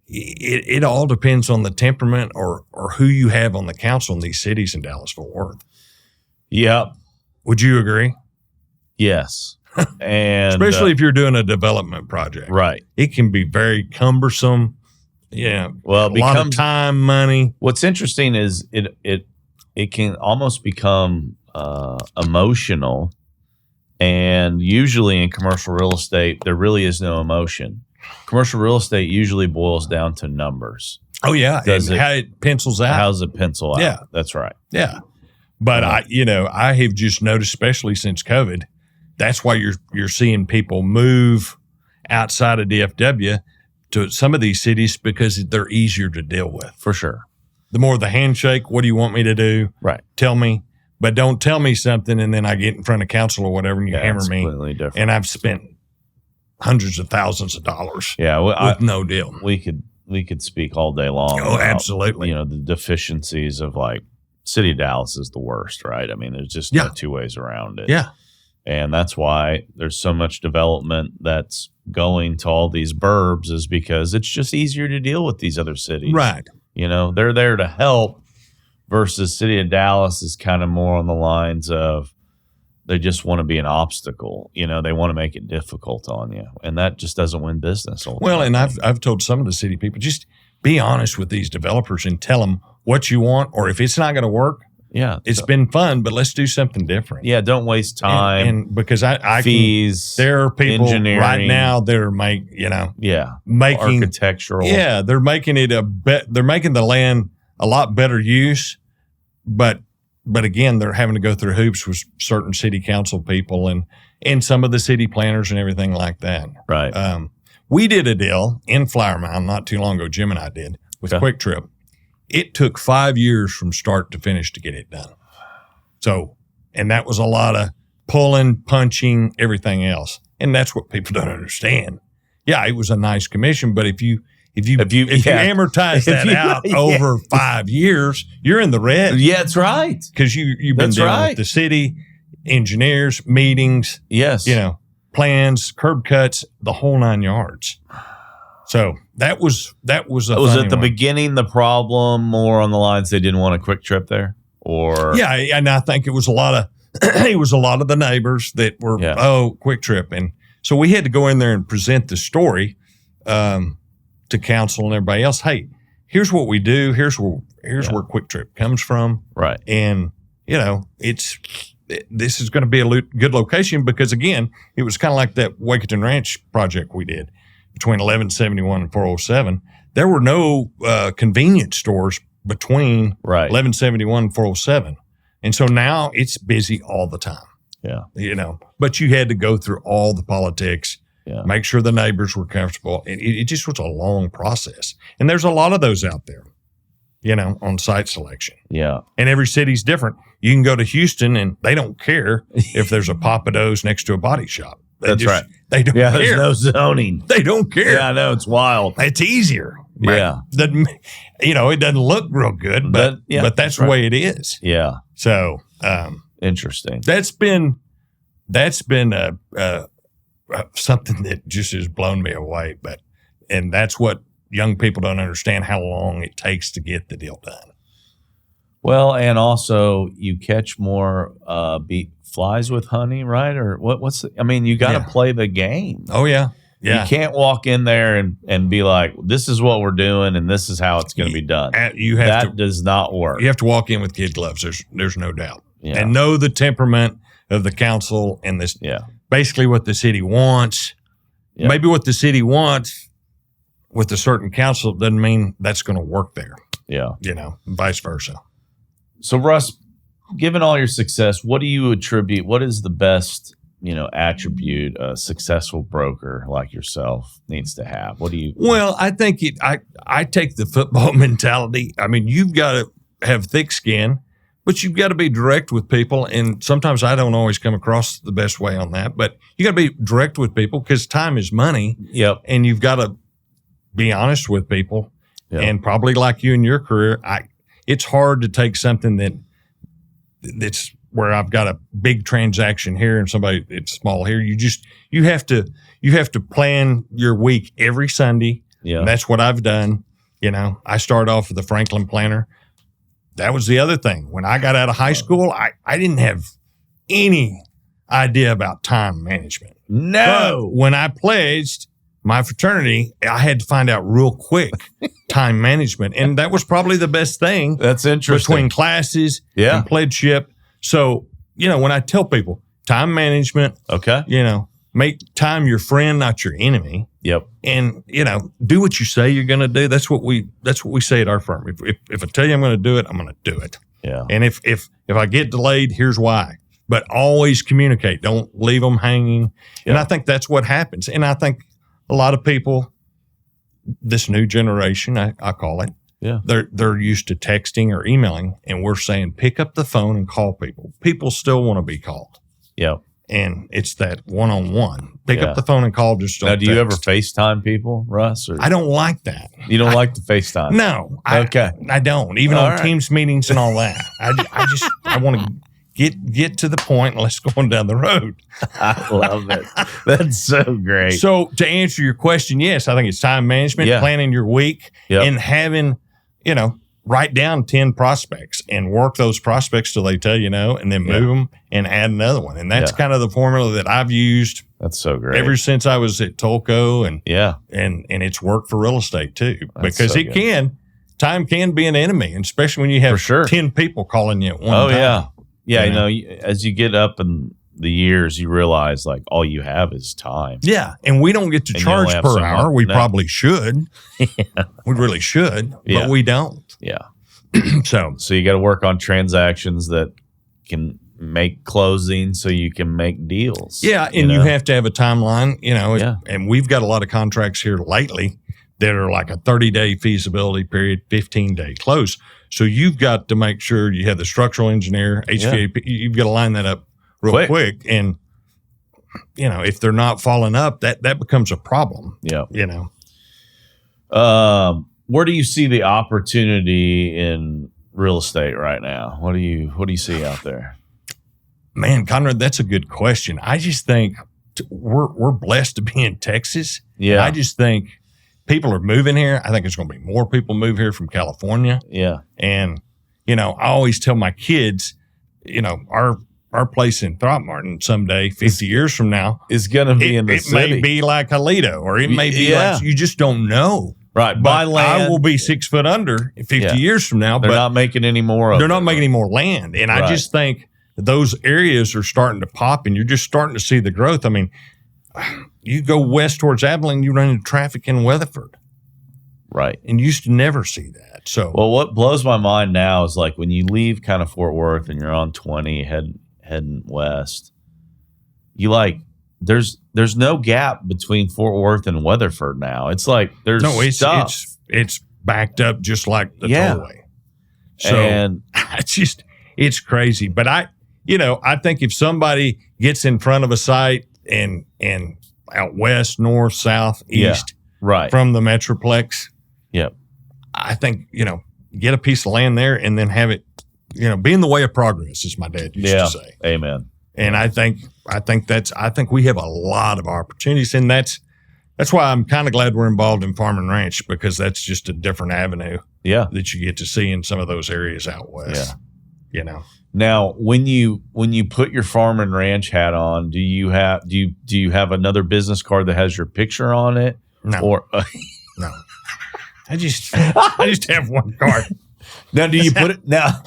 Speaker 1: It all depends on the temperament or who you have on the council in these cities in Dallas-Fort Worth.
Speaker 3: Yep.
Speaker 1: Would you agree?
Speaker 3: Yes. And
Speaker 1: especially if you're doing a development project.
Speaker 3: Right.
Speaker 1: It can be very cumbersome. Yeah.
Speaker 3: Well,
Speaker 1: a lot of time, money.
Speaker 3: What's interesting is it can almost become emotional. And usually in commercial real estate, there really is no emotion. Commercial real estate usually boils down to numbers.
Speaker 1: Oh, yeah. How it pencils out.
Speaker 3: How does it pencil out?
Speaker 1: Yeah.
Speaker 3: That's right.
Speaker 1: Yeah. But I have just noticed, especially since COVID, that's why you're seeing people move outside of DFW to some of these cities, because they're easier to deal with.
Speaker 3: For sure.
Speaker 1: The more the handshake, what do you want me to do?
Speaker 3: Right.
Speaker 1: Tell me. But don't tell me something and then I get in front of council or whatever and you hammer me.
Speaker 3: Completely different.
Speaker 1: And I've spent hundreds of thousands of dollars with no deal.
Speaker 3: We could speak all day long.
Speaker 1: Oh, absolutely.
Speaker 3: The deficiencies of City of Dallas is the worst, right? I mean, there's just no two ways around it.
Speaker 1: Yeah.
Speaker 3: And that's why there's so much development that's going to all these burbs, is because it's just easier to deal with these other cities.
Speaker 1: Right.
Speaker 3: They're there to help, versus City of Dallas is kind of more on the lines of they just want to be an obstacle. They want to make it difficult on you. And that just doesn't win business. Ultimately.
Speaker 1: Well, and I've told some of the city people, just be honest with these developers and tell them what you want, or if it's not going to work, it's been fun, but let's do something different.
Speaker 3: Yeah, don't waste time.
Speaker 1: And because
Speaker 3: fees,
Speaker 1: there are people right now that are making
Speaker 3: architectural.
Speaker 1: Yeah, they're making it they're making the land a lot better use, but again, they're having to go through hoops with certain city council people and some of the city planners and everything like that.
Speaker 3: Right.
Speaker 1: We did a deal in Flower Mound not too long ago. Jim and I did with Quick Trip. It took 5 years from start to finish to get it done. So, and that was a lot of pulling, punching, everything else. And that's what people don't understand. Yeah, it was a nice commission, but if you amortize that out over 5 years, you're in the red.
Speaker 3: Yeah, that's right.
Speaker 1: Because you've been dealing with the city, engineers, meetings, plans, curb cuts, the whole 9 yards. So that was
Speaker 3: at the beginning the problem, more on the lines they didn't want a Quick Trip there, or
Speaker 1: and I think it was a lot of the neighbors that were Quick Trip, and so we had to go in there and present the story to council and everybody else. Hey, here's what we do. Here's where Quick Trip comes from.
Speaker 3: Right.
Speaker 1: And it's this is going to be a good location because, again, it was kind of like that Waketon Ranch project we did between 1171 and 407. There were no convenience stores between 1171 and 407. And so now it's busy all the time.
Speaker 2: Yeah.
Speaker 1: But you had to go through all the politics, make sure the neighbors were comfortable. It just was a long process. And there's a lot of those out there, on site selection.
Speaker 2: Yeah.
Speaker 1: And every city's different. You can go to Houston and they don't care if there's a Papados next to a body shop.
Speaker 2: That's right.
Speaker 1: They don't care.
Speaker 2: There's no zoning.
Speaker 1: They don't care.
Speaker 2: Yeah, I know. It's wild.
Speaker 1: It's easier.
Speaker 2: Yeah.
Speaker 1: It doesn't look real good, but that's the way it is.
Speaker 2: Yeah.
Speaker 1: So,
Speaker 2: interesting.
Speaker 1: That's been something that just has blown me away. And that's what young people don't understand, how long it takes to get the deal done.
Speaker 2: Well, and also you catch more flies with honey, right? Or you got to play the game.
Speaker 1: Oh yeah. Yeah.
Speaker 2: You can't walk in there and be like, this is what we're doing and this is how it's going to be done. That does not work.
Speaker 1: You have to walk in with kid gloves. There's no doubt.
Speaker 2: Yeah.
Speaker 1: And know the temperament of the council and this.
Speaker 2: Yeah.
Speaker 1: Basically what the city wants. Yeah. Maybe what the city wants with a certain council doesn't mean that's going to work there.
Speaker 2: Yeah.
Speaker 1: Vice versa.
Speaker 2: So Russ, given all your success, what do you attribute? What is the best, attribute a successful broker like yourself needs to have? What do you?
Speaker 1: Well, I think I take the football mentality. I mean, you've got to have thick skin, but you've got to be direct with people. And sometimes I don't always come across the best way on that, but you got to be direct with people because time is money.
Speaker 2: Yep.
Speaker 1: And you've got to be honest with people.
Speaker 2: Yep.
Speaker 1: And probably like you in your career, it's hard to take something that's where I've got a big transaction here and somebody it's small here. You have to plan your week every Sunday.
Speaker 2: Yeah.
Speaker 1: And that's what I've done. I started off with the Franklin Planner. That was the other thing. When I got out of high school, I didn't have any idea about time management.
Speaker 2: No.
Speaker 1: But when I pledged my fraternity, I had to find out real quick time management. And that was probably the best thing.
Speaker 2: That's interesting.
Speaker 1: Between classes and pledgeship. So, when I tell people time management, make time your friend, not your enemy.
Speaker 2: Yep.
Speaker 1: And, do what you say you're going to do. That's what we say at our firm. If I tell you I'm going to do it, I'm going to do it.
Speaker 2: Yeah.
Speaker 1: And if I get delayed, here's why. But always communicate. Don't leave them hanging. Yeah. And I think that's what happens. And I think a lot of people, this new generation, I call it, they're used to texting or emailing, and we're saying pick up the phone and call people. People still want to be called.
Speaker 2: Yeah.
Speaker 1: And it's that one-on-one. Pick up the phone and call. Just don't
Speaker 2: Now, do
Speaker 1: text.
Speaker 2: you ever FaceTime people, Russ? Or?
Speaker 1: I don't like that.
Speaker 2: You don't like the FaceTime?
Speaker 1: No.
Speaker 2: Okay.
Speaker 1: I don't. Even on Teams meetings and all that. I want to get to the point and let's go on down the road.
Speaker 2: I love it. That's so great.
Speaker 1: So to answer your question, yes, I think it's time management, planning your week, and having, write down 10 prospects and work those prospects till they tell you no, and then move them and add another one. And that's kind of the formula that I've used.
Speaker 2: That's so great.
Speaker 1: Ever since I was at Tolco, and it's worked for real estate too, because time can be an enemy, and especially when you have 10 people calling you at one time.
Speaker 2: Yeah. Yeah, as you get up in the years, you realize like all you have is time.
Speaker 1: Yeah, and we don't get to charge per hour. We probably should. We really should, but we don't.
Speaker 2: Yeah.
Speaker 1: So
Speaker 2: you got to work on transactions that can make closing so you can make deals.
Speaker 1: Yeah, and you have to have a timeline, and we've got a lot of contracts here lately that are like a 30-day feasibility period, 15-day close. So you've got to make sure you have the structural engineer, HVAC, you've got to line that up real quick. And, if they're not following up, that becomes a problem.
Speaker 2: Yeah. Where do you see the opportunity in real estate right now? What do you see out there?
Speaker 1: Man, Conrad, that's a good question. I just think we're blessed to be in Texas.
Speaker 2: Yeah.
Speaker 1: I just think people are moving here. I think there's going to be more people move here from California.
Speaker 2: Yeah.
Speaker 1: And, I always tell my kids, our place in Throckmorton someday, 50 years from now,
Speaker 2: is going to be in the city.
Speaker 1: It may be like Aledo, or it may be like, you just don't know.
Speaker 2: Right.
Speaker 1: Buy land. I will be 6 foot under 50 years from now.
Speaker 2: They're not making any more of it.
Speaker 1: They're not making any more land. And I just think those areas are starting to pop, and you're just starting to see the growth. I mean, you go west towards Abilene, you run into traffic in Weatherford.
Speaker 3: Right.
Speaker 1: And you used to never see that. So,
Speaker 3: well, what blows my mind now is like when you leave kind of Fort Worth and you're on 20 heading west, you like there's no gap between Fort Worth and Weatherford now. It's like there's
Speaker 1: it's backed up just like the tollway. So
Speaker 3: and
Speaker 1: it's crazy. But I think if somebody gets in front of a site and out west, north, south, east,
Speaker 3: right
Speaker 1: from the Metroplex,
Speaker 3: yep,
Speaker 1: I think, get a piece of land there and then have it, be in the way of progress, as my dad used to say.
Speaker 3: Amen.
Speaker 1: And I think we have a lot of opportunities, and that's why I'm kind of glad we're involved in Farm and Ranch, because that's just a different avenue that you get to see in some of those areas out west. Yeah.
Speaker 3: Now, when you put your Farm and Ranch hat on, do you have another business card that has your picture on it?
Speaker 1: No.
Speaker 3: Or
Speaker 1: no. I just have one card.
Speaker 3: Now, do you put it now?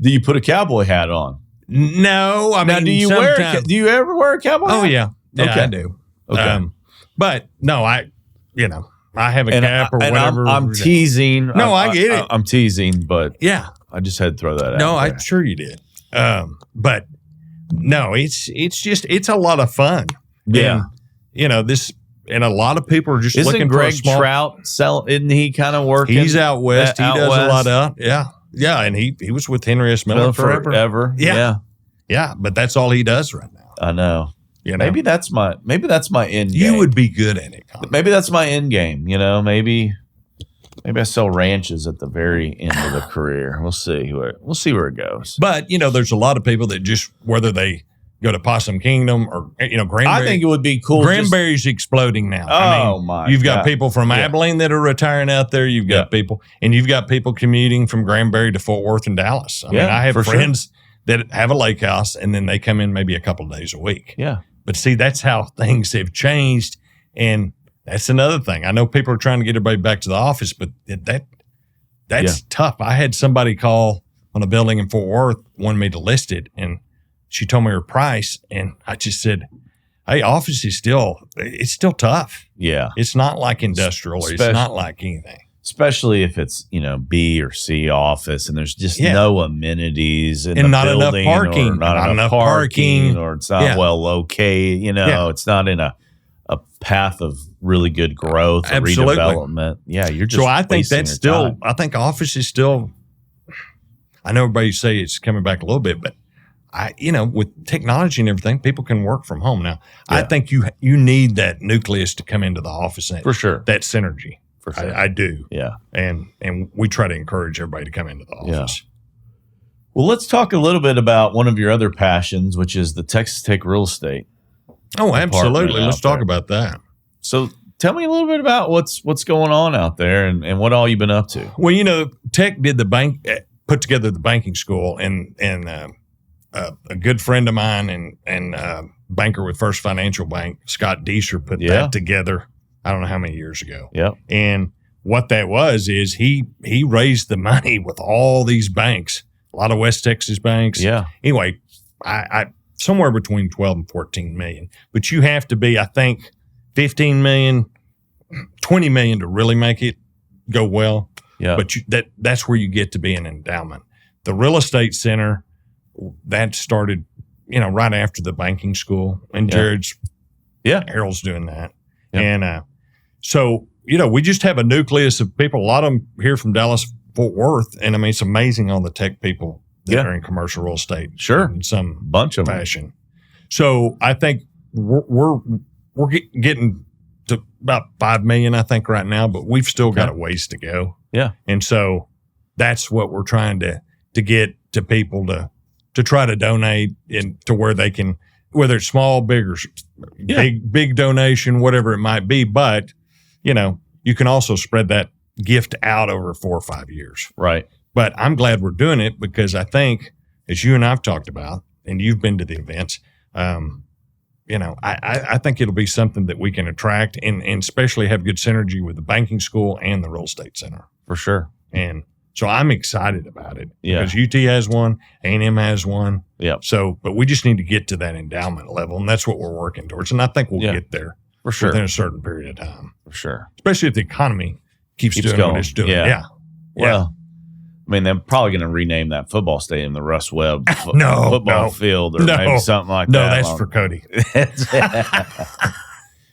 Speaker 3: Do you put a cowboy hat on?
Speaker 1: No, I mean,
Speaker 3: do you ever wear a cowboy hat?
Speaker 1: Oh yeah,
Speaker 3: okay.
Speaker 1: I do.
Speaker 3: Okay,
Speaker 1: but no, I have a cap or whatever.
Speaker 3: I'm teasing.
Speaker 1: No, I get it.
Speaker 3: I'm teasing, but
Speaker 1: yeah,
Speaker 3: I just had to throw that out.
Speaker 1: No, I'm sure you did. But no, it's a lot of fun.
Speaker 3: Yeah,
Speaker 1: and, and a lot of people are just looking
Speaker 3: Greg
Speaker 1: for a small.
Speaker 3: Trout isn't he kind of working?
Speaker 1: He's out west. He does
Speaker 3: west?
Speaker 1: A lot of yeah, and he was with Henry S. Miller forever. Yeah, but that's all he does right now.
Speaker 3: I know. Maybe that's my end game.
Speaker 1: You would be good at it. Colin.
Speaker 3: Maybe that's my end game. Maybe I sell ranches at the very end of the career. We'll see where it goes.
Speaker 1: But there's a lot of people that just, whether they go to Possum Kingdom or Granbury.
Speaker 3: I think it would be cool.
Speaker 1: Granbury's exploding now. You've got people from Abilene that are retiring out there. You've got people commuting from Granbury to Fort Worth and Dallas. I mean, I have friends that have a lake house, and then they come in maybe a couple of days a week.
Speaker 3: Yeah.
Speaker 1: But see, that's how things have changed, and that's another thing. I know people are trying to get everybody back to the office, but that's tough. I had somebody call on a building in Fort Worth, wanted me to list it, and she told me her price, and I just said, hey, office is still tough.
Speaker 3: Yeah.
Speaker 1: It's not like industrial. It's not like anything.
Speaker 3: Especially if it's, B or C office and there's just no amenities in the
Speaker 1: not
Speaker 3: building,
Speaker 1: enough parking,
Speaker 3: or not enough parking, or it's not well located, it's not in a path of really good growth or redevelopment. Yeah, you're just.
Speaker 1: So I think that's still.
Speaker 3: Time.
Speaker 1: I think office is still. I know everybody say it's coming back a little bit, but with technology and everything, people can work from home now. Yeah. I think you need that nucleus to come into the office.
Speaker 3: For sure,
Speaker 1: that synergy. For sure, I do.
Speaker 3: Yeah,
Speaker 1: and we try to encourage everybody to come into the office.
Speaker 3: Yeah. Well, let's talk a little bit about one of your other passions, which is the Texas Tech real estate.
Speaker 1: Oh, absolutely. Let's talk about that.
Speaker 3: So tell me a little bit about what's going on out there and what all you've been up to.
Speaker 1: Well, Tech did put together the banking school, and a good friend of mine and banker with First Financial Bank, Scott Deisher, put that together. I don't know how many years ago.
Speaker 3: Yeah.
Speaker 1: And what that was is he raised the money with all these banks, a lot of West Texas banks.
Speaker 3: Yeah.
Speaker 1: Anyway, I somewhere between 12 and 14 million. But you have to be, I think, 15 million, 20 million to really make it go well.
Speaker 3: Yeah.
Speaker 1: But that's where you get to be an endowment. The real estate center, that started, right after the banking school, and Harold's doing that. Yeah. And so, we just have a nucleus of people, a lot of them here from Dallas, Fort Worth. And I mean, it's amazing all the tech people that are in commercial real estate.
Speaker 3: Sure.
Speaker 1: In some
Speaker 3: bunch of
Speaker 1: fashion. Them. So I think we're getting to about 5 million, I think, right now, but we've still got a ways to go.
Speaker 3: Yeah.
Speaker 1: And so that's what we're trying to get to people to try to donate and to where they can, whether it's small, big, or big donation, whatever it might be. But, you can also spread that gift out over 4 or 5 years.
Speaker 3: Right.
Speaker 1: But I'm glad we're doing it, because I think, as you and I've talked about, and you've been to the events, I think it'll be something that we can attract and especially have good synergy with the banking school and the real estate center.
Speaker 3: For sure.
Speaker 1: And So I'm excited about it
Speaker 3: Yeah.
Speaker 1: because UT has one, A&M has one.
Speaker 3: Yeah.
Speaker 1: So, but we just need to get to that endowment level, and that's what we're working towards. And I think we'll get there
Speaker 3: for sure
Speaker 1: within a certain period of time.
Speaker 3: For sure.
Speaker 1: Especially if the economy keeps doing
Speaker 3: going.
Speaker 1: what it's doing.
Speaker 3: Yeah. Well, I mean, they're probably going to rename that football stadium the Russ Webb football field or maybe something like that.
Speaker 1: No, that's for Cody.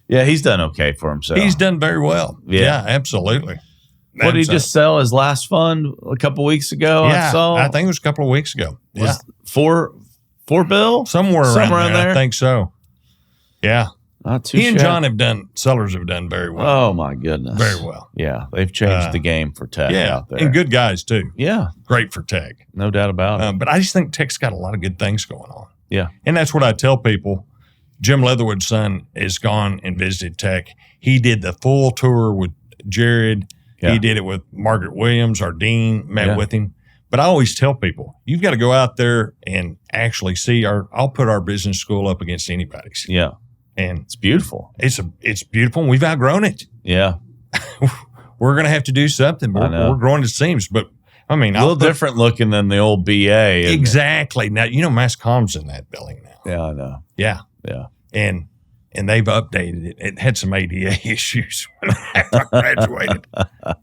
Speaker 3: Yeah, he's done okay for himself.
Speaker 1: He's done very well. Yeah, absolutely.
Speaker 3: What did he just sell his last fund a couple weeks ago?
Speaker 1: Yeah,
Speaker 3: I
Speaker 1: think it was a couple of weeks ago.
Speaker 3: Was $4 bill?
Speaker 1: Somewhere around there. I think so. Yeah.
Speaker 3: Not too
Speaker 1: He and John Sellers have done very well.
Speaker 3: Oh, my goodness.
Speaker 1: Very well.
Speaker 3: Yeah, they've changed the game for tech out there.
Speaker 1: And good guys, too.
Speaker 3: Yeah.
Speaker 1: Great for tech.
Speaker 3: No doubt about it.
Speaker 1: But I just think tech's got a lot of good things going on.
Speaker 3: Yeah.
Speaker 1: And that's what I tell people. Jim Leatherwood's son has gone and visited tech. He did the full tour with Jared. Yeah. He did it with Margaret Williams, our dean, met with him. But I always tell people, you've got to go out there and actually see I'll put our business school up against anybody's.
Speaker 3: Yeah.
Speaker 1: And
Speaker 3: it's beautiful.
Speaker 1: It's beautiful, and we've outgrown it.
Speaker 3: Yeah.
Speaker 1: We're going to have to do something. We're growing it seems, but I mean,
Speaker 3: a little different looking than the old BA.
Speaker 1: Exactly. Now, Mass Comm's in that building now.
Speaker 3: Yeah, I know.
Speaker 1: Yeah.
Speaker 3: Yeah.
Speaker 1: And they've updated it. It had some ADA issues when I graduated.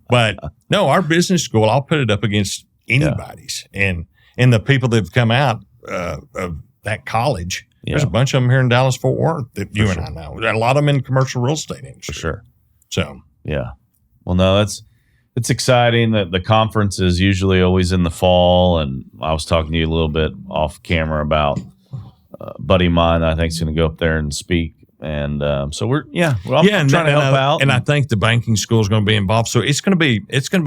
Speaker 1: But no, our business school, I'll put it up against anybody's. Yeah. And the people that have come out of that college, there's a bunch of them here in Dallas-Fort Worth that you and I know. A lot of them in commercial real estate industry.
Speaker 3: For sure.
Speaker 1: So.
Speaker 3: Yeah. Well, no, it's exciting that the conference is usually always in the fall. And I was talking to you a little bit off camera about a buddy of mine I think is going to go up there and speak. And so we're trying to help out.
Speaker 1: And I think the banking school is going to be involved. So it's going to be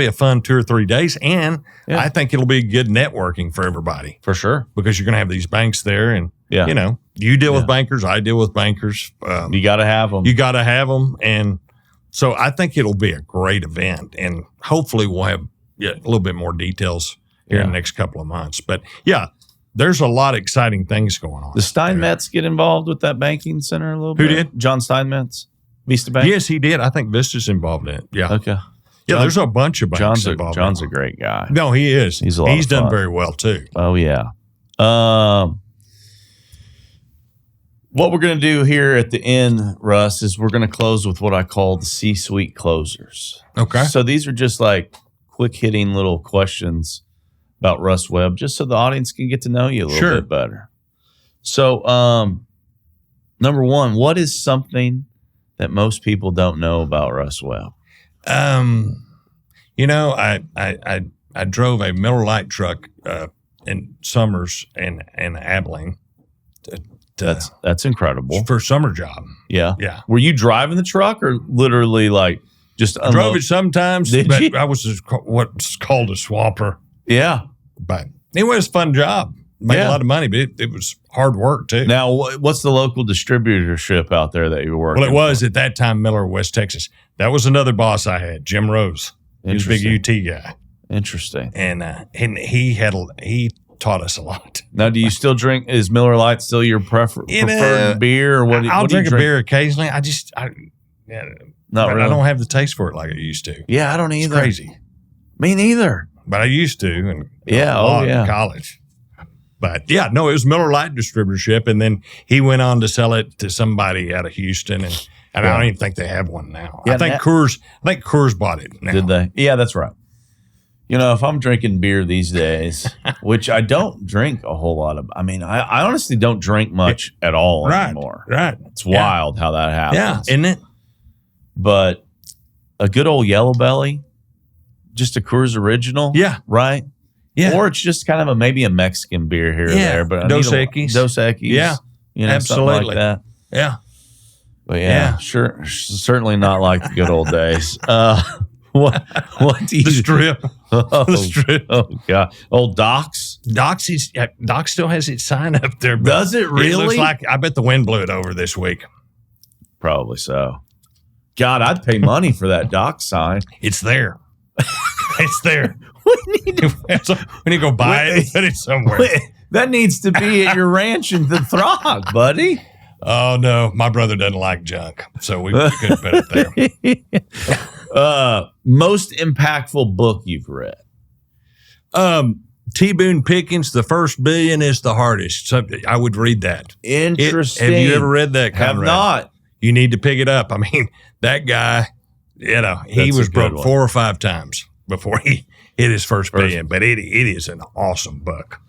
Speaker 1: a fun 2 or 3 days. And I think it'll be good networking for everybody.
Speaker 3: For sure.
Speaker 1: Because you're going to have these banks there. And, you deal with bankers. I deal with bankers.
Speaker 3: You got to have them.
Speaker 1: You got to have them. And so I think it'll be a great event. And hopefully we'll have a little bit more details here in the next couple of months. But, there's a lot of exciting things going on.
Speaker 3: Does Steinmetz get involved with that banking center a little bit?
Speaker 1: Who did?
Speaker 3: John Steinmetz, Vista Bank?
Speaker 1: Yes, he did. I think Vista's involved in it. Yeah.
Speaker 3: Okay.
Speaker 1: Yeah, there's a bunch of banks involved.
Speaker 3: John's a great guy.
Speaker 1: No, he is.
Speaker 3: He's
Speaker 1: done very well, too.
Speaker 3: Oh, yeah. What we're going to do here at the end, Russ, is we're going to close with what I call the C-suite closers.
Speaker 1: Okay.
Speaker 3: So these are just like quick-hitting little questions about Russ Webb, just so the audience can get to know you a little bit better. So, number one, what is something that most people don't know about Russ Webb?
Speaker 1: I drove a Miller Lite truck in Summers and Abilene.
Speaker 3: That's incredible
Speaker 1: for a summer job.
Speaker 3: Yeah.
Speaker 1: Yeah.
Speaker 3: Were you driving the truck or literally like just
Speaker 1: I drove it sometimes, but you? I was what's called a swamper.
Speaker 3: Yeah.
Speaker 1: But it was a fun job. Made a lot of money, but it was hard work too.
Speaker 3: Now, what's the local distributorship out there that you were working?
Speaker 1: Well, it was at that time Miller, West Texas. That was another boss I had, Jim Rose. He was a big UT guy.
Speaker 3: Interesting.
Speaker 1: And he taught us a lot.
Speaker 3: Now, do you still drink? Is Miller Lite still your preferred beer? Or
Speaker 1: I'll drink a beer occasionally. I don't have the taste for it like I used to.
Speaker 3: Yeah, I don't either.
Speaker 1: It's crazy.
Speaker 3: Me neither.
Speaker 1: But I used to, and
Speaker 3: in
Speaker 1: college. But it was Miller Lite distributorship, and then he went on to sell it to somebody out of Houston, and I don't even think they have one now. I think Coors bought it now.
Speaker 3: Did they? Yeah, that's right. If I'm drinking beer these days, which I don't drink a whole lot of, I honestly don't drink much at all anymore.
Speaker 1: Right.
Speaker 3: It's wild how that happens.
Speaker 1: Yeah, isn't it?
Speaker 3: But a good old Yellow Belly, just a Coors Original.
Speaker 1: Yeah.
Speaker 3: Right?
Speaker 1: Yeah.
Speaker 3: Or it's just kind of maybe a Mexican beer here or there. But
Speaker 1: Dos Equis.
Speaker 3: Yeah.
Speaker 1: Absolutely.
Speaker 3: Something like that.
Speaker 1: Yeah.
Speaker 3: But sure. Certainly not like the good old days. What do you
Speaker 1: the strip?
Speaker 3: The strip. Oh God. Old Doc's.
Speaker 1: Doc still has its sign up there.
Speaker 3: Does it really?
Speaker 1: It looks like I bet the wind blew it over this week.
Speaker 3: Probably so. God, I'd pay money for that Doc sign.
Speaker 1: It's there. It's there. we need to go buy it and put it somewhere.
Speaker 3: That needs to be at your ranch in the Throg, buddy.
Speaker 1: Oh, no. My brother doesn't like junk, so we couldn't put it there.
Speaker 3: Most impactful book you've read?
Speaker 1: T. Boone Pickens, The First Billion is the Hardest. So I would read that.
Speaker 3: Interesting.
Speaker 1: Have you ever read that, Conrad?
Speaker 3: Have not.
Speaker 1: You need to pick it up. I mean, that guy, he was broke 4 or 5 times before he hit his first billion. But it is an awesome book.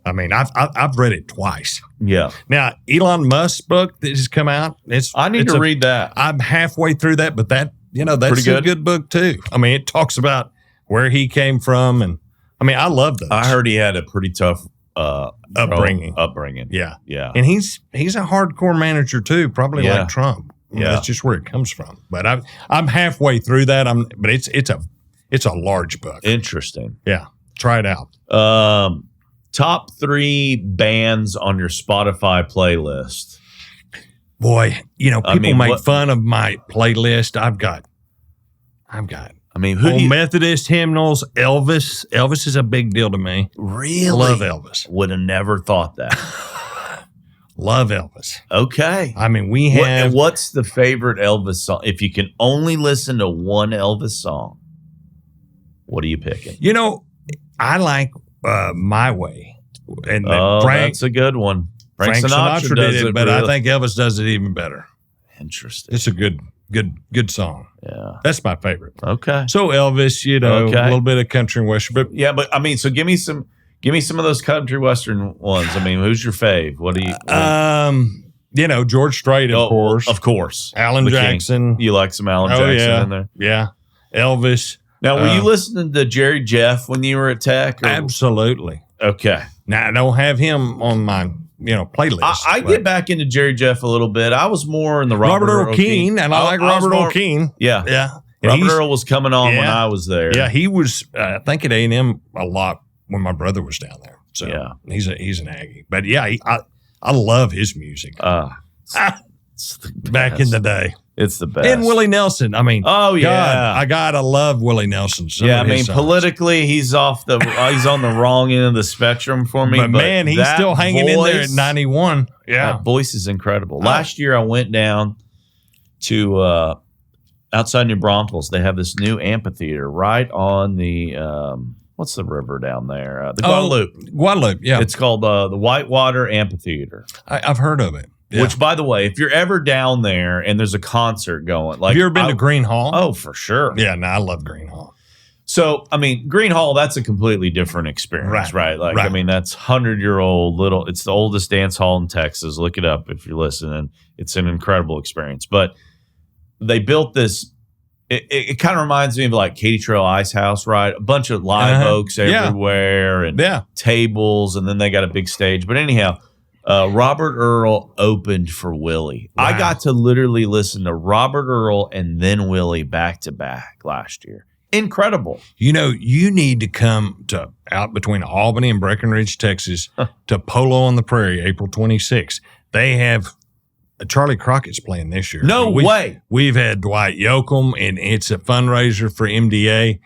Speaker 1: I mean, I've read it twice.
Speaker 3: Yeah.
Speaker 1: Now, Elon Musk's book that has come out.
Speaker 3: I need to read that.
Speaker 1: I'm halfway through that, but that's a good book too. I mean, it talks about where he came from, and I mean, I love those.
Speaker 3: I heard he had a pretty tough upbringing.
Speaker 1: Yeah,
Speaker 3: yeah.
Speaker 1: And he's a hardcore manager too, probably like Trump. That's just where it comes from. But I'm halfway through that. But it's a large book.
Speaker 3: Interesting.
Speaker 1: Yeah, try it out.
Speaker 3: Top 3 bands on your Spotify playlist.
Speaker 1: Boy, people make fun of my playlist. I've got.
Speaker 3: I mean, who
Speaker 1: Methodist hymnals, Elvis. Elvis is a big deal to me.
Speaker 3: Really?
Speaker 1: Love Elvis.
Speaker 3: Would have never thought that.
Speaker 1: Love Elvis.
Speaker 3: Okay.
Speaker 1: I mean, we have.
Speaker 3: What's the favorite Elvis song? If you can only listen to one Elvis song, what are you picking?
Speaker 1: I like My Way. And
Speaker 3: that's a good one. Frank Sinatra
Speaker 1: did it, but I think Elvis does it even better.
Speaker 3: Interesting.
Speaker 1: It's a good song.
Speaker 3: Yeah.
Speaker 1: That's my favorite.
Speaker 3: Okay.
Speaker 1: So Elvis, a little bit of country and western. But
Speaker 3: yeah, but I mean, so give me some of those country western ones. I mean, who's your fave? What do you
Speaker 1: George Strait, of course.
Speaker 3: Of course.
Speaker 1: Alan Jackson.
Speaker 3: You like some Alan Jackson in there?
Speaker 1: Yeah. Elvis.
Speaker 3: Now, were you listening to Jerry Jeff when you were at Tech?
Speaker 1: Absolutely.
Speaker 3: Okay.
Speaker 1: Now, I don't have him on my playlist.
Speaker 3: I get back into Jerry Jeff a little bit. I was more in the Robert Earl
Speaker 1: Keen, and I like Robert Earl Keen.
Speaker 3: Yeah.
Speaker 1: Yeah.
Speaker 3: Robert Earl was coming on when I was there.
Speaker 1: Yeah, he was, I think, at A&M a lot when my brother was down there. So
Speaker 3: yeah.
Speaker 1: He's an Aggie. But yeah, I love his music. Back in the day.
Speaker 3: It's the best.
Speaker 1: And Willie Nelson. I mean,
Speaker 3: yeah.
Speaker 1: I gotta love Willie Nelson.
Speaker 3: Yeah, I mean, politically, he's on the wrong end of the spectrum for me.
Speaker 1: But man, he's still hanging in there at 91. Yeah.
Speaker 3: That voice is incredible. Last year, I went down to outside New Braunfels. They have this new amphitheater right on the, what's the river down there? The Guadalupe.
Speaker 1: Guadalupe, yeah.
Speaker 3: It's called the Whitewater Amphitheater.
Speaker 1: I've heard of it. Yeah.
Speaker 3: Which, by the way, if you're ever down there and there's a concert going, like,
Speaker 1: have you ever been to Green Hall?
Speaker 3: Oh, for sure.
Speaker 1: Yeah, I love Green Hall.
Speaker 3: So, I mean, Green Hall, that's a completely different experience, right? Like, I mean, that's 100-year-old it's the oldest dance hall in Texas. Look it up if you're listening. It's an incredible experience. But they built this, it kind of reminds me of like Katy Trail Ice House, right? A bunch of live oaks everywhere and tables, and then they got a big stage. But anyhow, Robert Earl opened for Willie. Wow. I got to literally listen to Robert Earl and then Willie back to back last year. Incredible.
Speaker 1: You need to come to out between Albany and Breckenridge, Texas, to Polo on the Prairie, April 26th. They have Charlie Crockett's playing this year.
Speaker 3: No way.
Speaker 1: We've had Dwight Yoakam, and it's a fundraiser for MDA.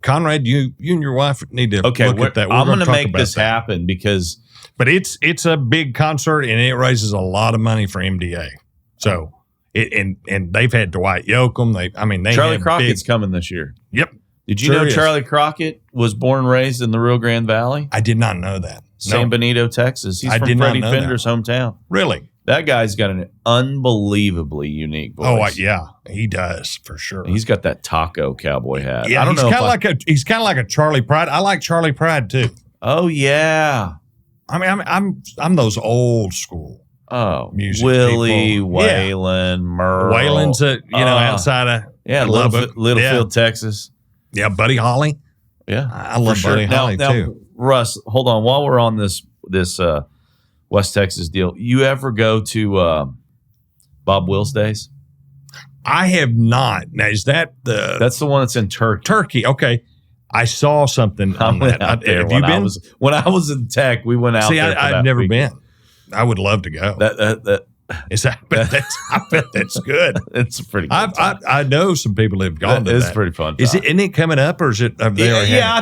Speaker 1: Conrad, you and your wife need to look at that.
Speaker 3: I'm going to make this happen because...
Speaker 1: But it's a big concert, and it raises a lot of money for MDA. So, and they've had Dwight Yoakam.
Speaker 3: Charlie Crockett's coming this year.
Speaker 1: Yep.
Speaker 3: Did you know Charlie Crockett was born and raised in the Rio Grande Valley?
Speaker 1: I did not know that.
Speaker 3: San Benito, Texas. He's from Freddie Fender's hometown.
Speaker 1: Really?
Speaker 3: That guy's got an unbelievably unique voice.
Speaker 1: Oh, yeah, he does for sure.
Speaker 3: He's got that taco cowboy hat.
Speaker 1: Yeah, he's kind of like a Charlie Pride. I like Charlie Pride too.
Speaker 3: Oh yeah.
Speaker 1: I mean, I'm those old school. Music
Speaker 3: Willie,
Speaker 1: people.
Speaker 3: Waylon, Merle.
Speaker 1: Waylon's outside of
Speaker 3: Littlefield, Texas.
Speaker 1: Yeah, Buddy Holly.
Speaker 3: Yeah,
Speaker 1: I love Buddy Holly too.
Speaker 3: Russ, hold on. While we're on this West Texas deal, you ever go to Bob Wills Days?
Speaker 1: I have not. Now, is that
Speaker 3: that's the one that's in Turkey?
Speaker 1: Turkey, okay. I saw something on that.
Speaker 3: Out there have you been? When I was in Tech, we went out there.
Speaker 1: I've never been. I would love to go. I bet that's good.
Speaker 3: It's pretty good.
Speaker 1: I know some people have gone to that.
Speaker 3: It's pretty fun.
Speaker 1: Isn't it coming up, or is it?
Speaker 3: I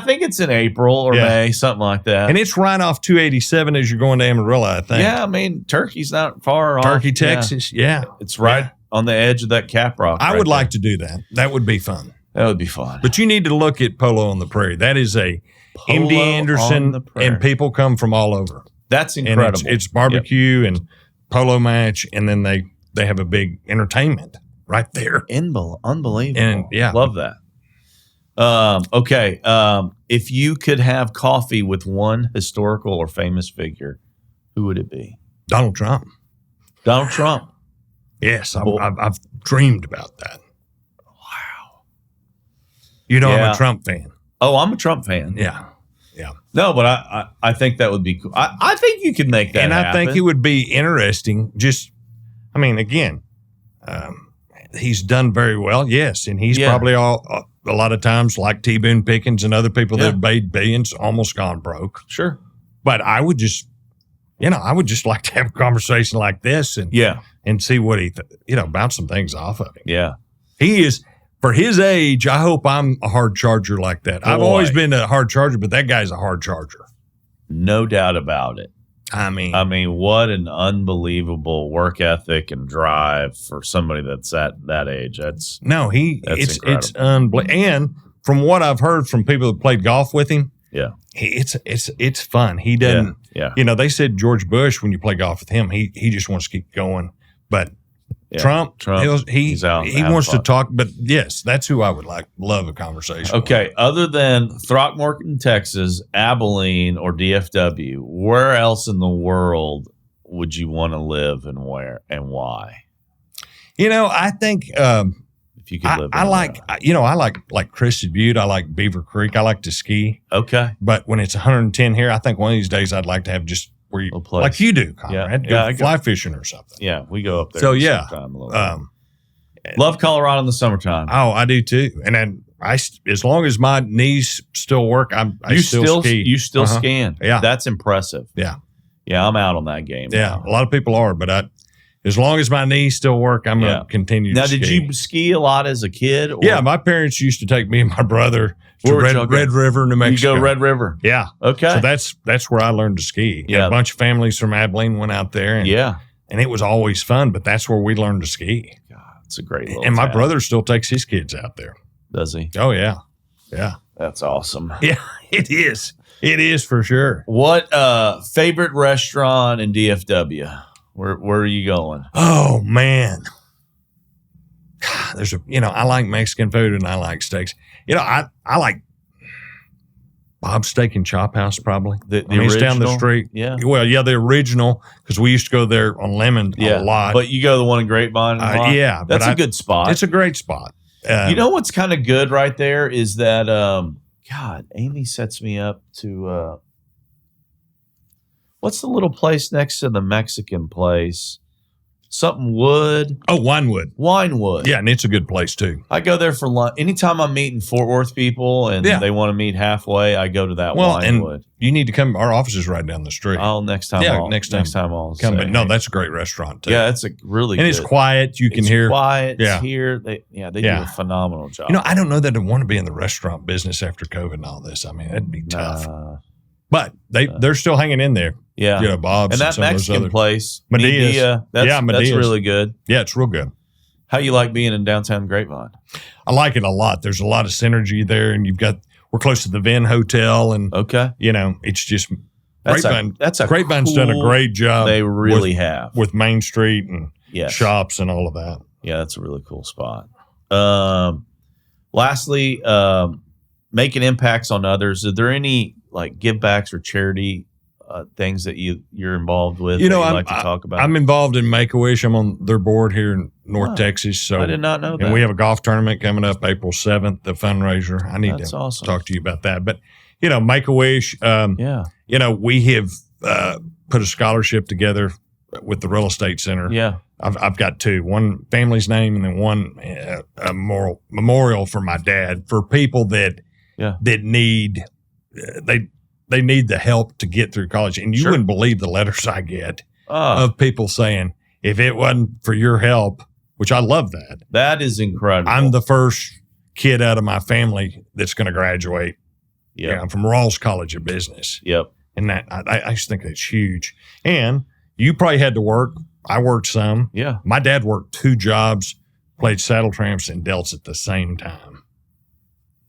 Speaker 3: think it's in April or May, something like that.
Speaker 1: And it's right off 287 as you're going to Amarillo, I think.
Speaker 3: Yeah, I mean, Turkey's not far off.
Speaker 1: Texas,
Speaker 3: It's right on the edge of that Cap Rock.
Speaker 1: I would like to do that. That would be fun.
Speaker 3: That would be fun.
Speaker 1: But you need to look at Polo on the Prairie. That is MD Anderson, and people come from all over.
Speaker 3: That's incredible.
Speaker 1: And it's barbecue and polo match, and then they have a big entertainment right there.
Speaker 3: Unbelievable.
Speaker 1: And
Speaker 3: love that. Okay. If you could have coffee with one historical or famous figure, who would it be?
Speaker 1: Donald Trump.
Speaker 3: Donald Trump.
Speaker 1: Yes, I've dreamed about that. Wow. I'm a Trump fan.
Speaker 3: Oh, I'm a Trump fan.
Speaker 1: Yeah.
Speaker 3: No, but I think that would be cool. I think you could make that happen.
Speaker 1: And I think it would be interesting. Again, he's done very well, yes. And he's probably a lot of times like T. Boone Pickens and other people that have made billions, almost gone broke.
Speaker 3: Sure.
Speaker 1: But I would just like to have a conversation like this and see what he, bounce some things off of him.
Speaker 3: Yeah.
Speaker 1: He is, for his age, I hope I'm a hard charger like that. Boy. I've always been a hard charger, but that guy's a hard charger.
Speaker 3: No doubt about it.
Speaker 1: I mean,
Speaker 3: what an unbelievable work ethic and drive for somebody that's at that age. It's
Speaker 1: unbelievable. And from what I've heard from people that played golf with him, it's fun. He doesn't. They said George Bush, when you play golf with him, he just wants to keep going. But Trump, he wants to talk. But yes, that's who I would love a conversation.
Speaker 3: Okay, other than Throckmorton, Texas, Abilene, or DFW, where else in the world would you want to live, and where and why? I think if you could live, I like Crested Butte. I like Beaver Creek. I like to ski. Okay,
Speaker 1: but when it's 110 here, I think one of these days I'd like to have just where you like you do, Conrad. Go fly fishing or something.
Speaker 3: Yeah, we go up there.
Speaker 1: So
Speaker 3: love Colorado in the summertime.
Speaker 1: Oh, I do too. And then as long as my knees still work, I still ski.
Speaker 3: You still skiing.
Speaker 1: Yeah,
Speaker 3: that's impressive.
Speaker 1: Yeah,
Speaker 3: I'm out on that game.
Speaker 1: Yeah, a lot of people are, but as long as my knees still work, I'm going to continue to ski.
Speaker 3: Now, did you ski a lot as a kid? Or?
Speaker 1: Yeah, my parents used to take me and my brother to Red River, New Mexico.
Speaker 3: You go Red River?
Speaker 1: Yeah.
Speaker 3: Okay.
Speaker 1: So that's where I learned to ski.
Speaker 3: Yeah.
Speaker 1: A bunch of families from Abilene went out there. And it was always fun, but that's where we learned to ski.
Speaker 3: God, it's a great little
Speaker 1: And my brother still takes his kids out there.
Speaker 3: Does he?
Speaker 1: Oh, yeah. Yeah.
Speaker 3: That's awesome.
Speaker 1: Yeah, it is. It is for sure.
Speaker 3: What favorite restaurant in DFW? Where are you going?
Speaker 1: Oh, man. I like Mexican food and I like steaks. I like Bob's Steak and Chop House probably.
Speaker 3: The original?
Speaker 1: It's down the street.
Speaker 3: Yeah.
Speaker 1: Well, the original, because we used to go there on Lemon a lot.
Speaker 3: But you go to the one in Grapevine?
Speaker 1: Yeah.
Speaker 3: That's a good spot.
Speaker 1: It's a great spot.
Speaker 3: You know what's kind of good right there is that, Amy sets me up to... what's the little place next to the Mexican place? Something Wood.
Speaker 1: Oh, Winewood. Yeah, and it's a good place too.
Speaker 3: I go there for lunch. Anytime I'm meeting Fort Worth people and they want to meet halfway, I go to that Winewood.
Speaker 1: And you need to come. Our office is right down the street.
Speaker 3: Oh, next time
Speaker 1: next time
Speaker 3: I'll
Speaker 1: come. But no, that's a great restaurant too.
Speaker 3: Yeah, it's a really
Speaker 1: and
Speaker 3: good.
Speaker 1: it's quiet. You can hear.
Speaker 3: Quiet. It's here. They do a phenomenal job.
Speaker 1: I don't know that I want to be in the restaurant business after COVID and all this. I mean, that'd be tough. But they're still hanging in there.
Speaker 3: Yeah.
Speaker 1: Bob's
Speaker 3: and that Mexican place,
Speaker 1: Media's.
Speaker 3: That's really good.
Speaker 1: Yeah, it's real good.
Speaker 3: How you like being in downtown Grapevine?
Speaker 1: I like it a lot. There's a lot of synergy there, and we're close to the Venn Hotel, and it's just Grapevine's done a great job.
Speaker 3: They really have
Speaker 1: with Main Street and shops and all of that.
Speaker 3: Yeah, that's a really cool spot. Lastly, making impacts on others. Are there any like give backs or charity things that you're involved with? You'd like to talk about?
Speaker 1: I'm involved in Make-A-Wish. I'm on their board here in North Texas. So
Speaker 3: I did not know that.
Speaker 1: And we have a golf tournament coming up April 7th, the fundraiser. I need to
Speaker 3: awesome.
Speaker 1: talk to you about that. But Make-A-Wish. We have put a scholarship together with the Real Estate Center.
Speaker 3: Yeah,
Speaker 1: I've got two. One family's name, and then one memorial for my dad for people that need. They need the help to get through college. And you wouldn't believe the letters I get of people saying, if it wasn't for your help, which I love that.
Speaker 3: That is incredible.
Speaker 1: I'm the first kid out of my family that's going to graduate from Rawls College of Business.
Speaker 3: Yep.
Speaker 1: And that I just think that's huge. And you probably had to work. I worked some.
Speaker 3: Yeah.
Speaker 1: My dad worked 2 jobs, played saddle tramps and delts at the same time.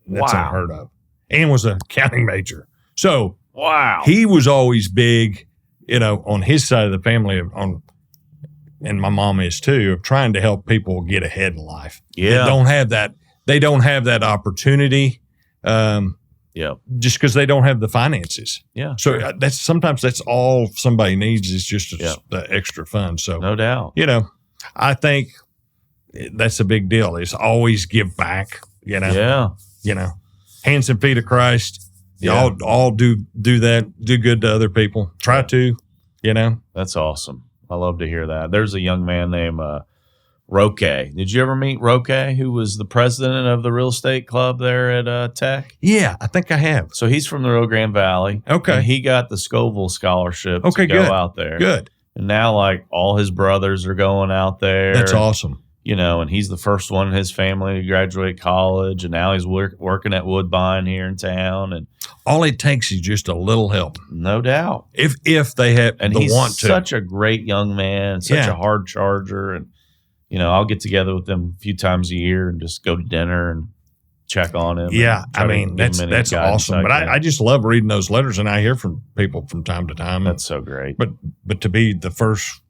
Speaker 1: That's unheard of. And was a accounting major. So
Speaker 3: wow,
Speaker 1: he was always big, on his side of the family and my mom is too, of trying to help people get ahead in life.
Speaker 3: Yeah.
Speaker 1: They don't have that opportunity. Just because they don't have the finances.
Speaker 3: Yeah.
Speaker 1: So sometimes that's all somebody needs is just the extra funds. So
Speaker 3: no doubt.
Speaker 1: I think that's a big deal. Is always give back.
Speaker 3: Yeah.
Speaker 1: Hands and feet of Christ. All do that. Do good to other people. Try to.
Speaker 3: That's awesome. I love to hear that. There's a young man named Roque. Did you ever meet Roque, who was the president of the real estate club there at Tech?
Speaker 1: Yeah, I think I have.
Speaker 3: So he's from the Rio Grande Valley.
Speaker 1: Okay.
Speaker 3: And he got the Scoville scholarship to go
Speaker 1: good.
Speaker 3: out there.
Speaker 1: Good.
Speaker 3: And now, all his brothers are going out there.
Speaker 1: That's awesome.
Speaker 3: And he's the first one in his family to graduate college. And now he's working at Woodbine here in town. And
Speaker 1: all it takes is just a little help.
Speaker 3: No doubt.
Speaker 1: If they have
Speaker 3: and he's such a great young man, such a hard charger. And I'll get together with them a few times a year and just go to dinner and check on him.
Speaker 1: Yeah, that's awesome. But I just love reading those letters, and I hear from people from time to time.
Speaker 3: That's so great.
Speaker 1: But to be the first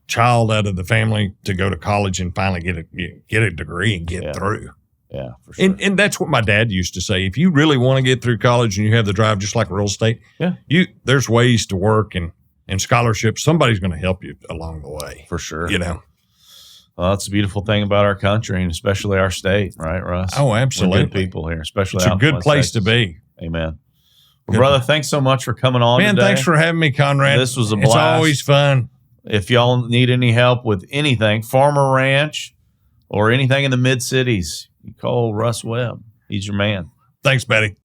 Speaker 1: child out of the family to go to college and finally get a degree and get through.
Speaker 3: Yeah, for sure.
Speaker 1: And that's what my dad used to say. If you really want to get through college and you have the drive, just like real estate, there's ways to work and scholarships. Somebody's going to help you along the way.
Speaker 3: For sure.
Speaker 1: Well,
Speaker 3: that's the beautiful thing about our country and especially our state, right, Russ?
Speaker 1: Oh, absolutely.
Speaker 3: We're good people here, especially
Speaker 1: it's a good place to be.
Speaker 3: Amen. Well, brother, thanks so much for coming on today.
Speaker 1: Thanks for having me, Conrad.
Speaker 3: This was a blast.
Speaker 1: It's always fun.
Speaker 3: If y'all need any help with anything, Farmer Ranch or anything in the mid-cities, you call Russ Webb. He's your man.
Speaker 1: Thanks, Betty.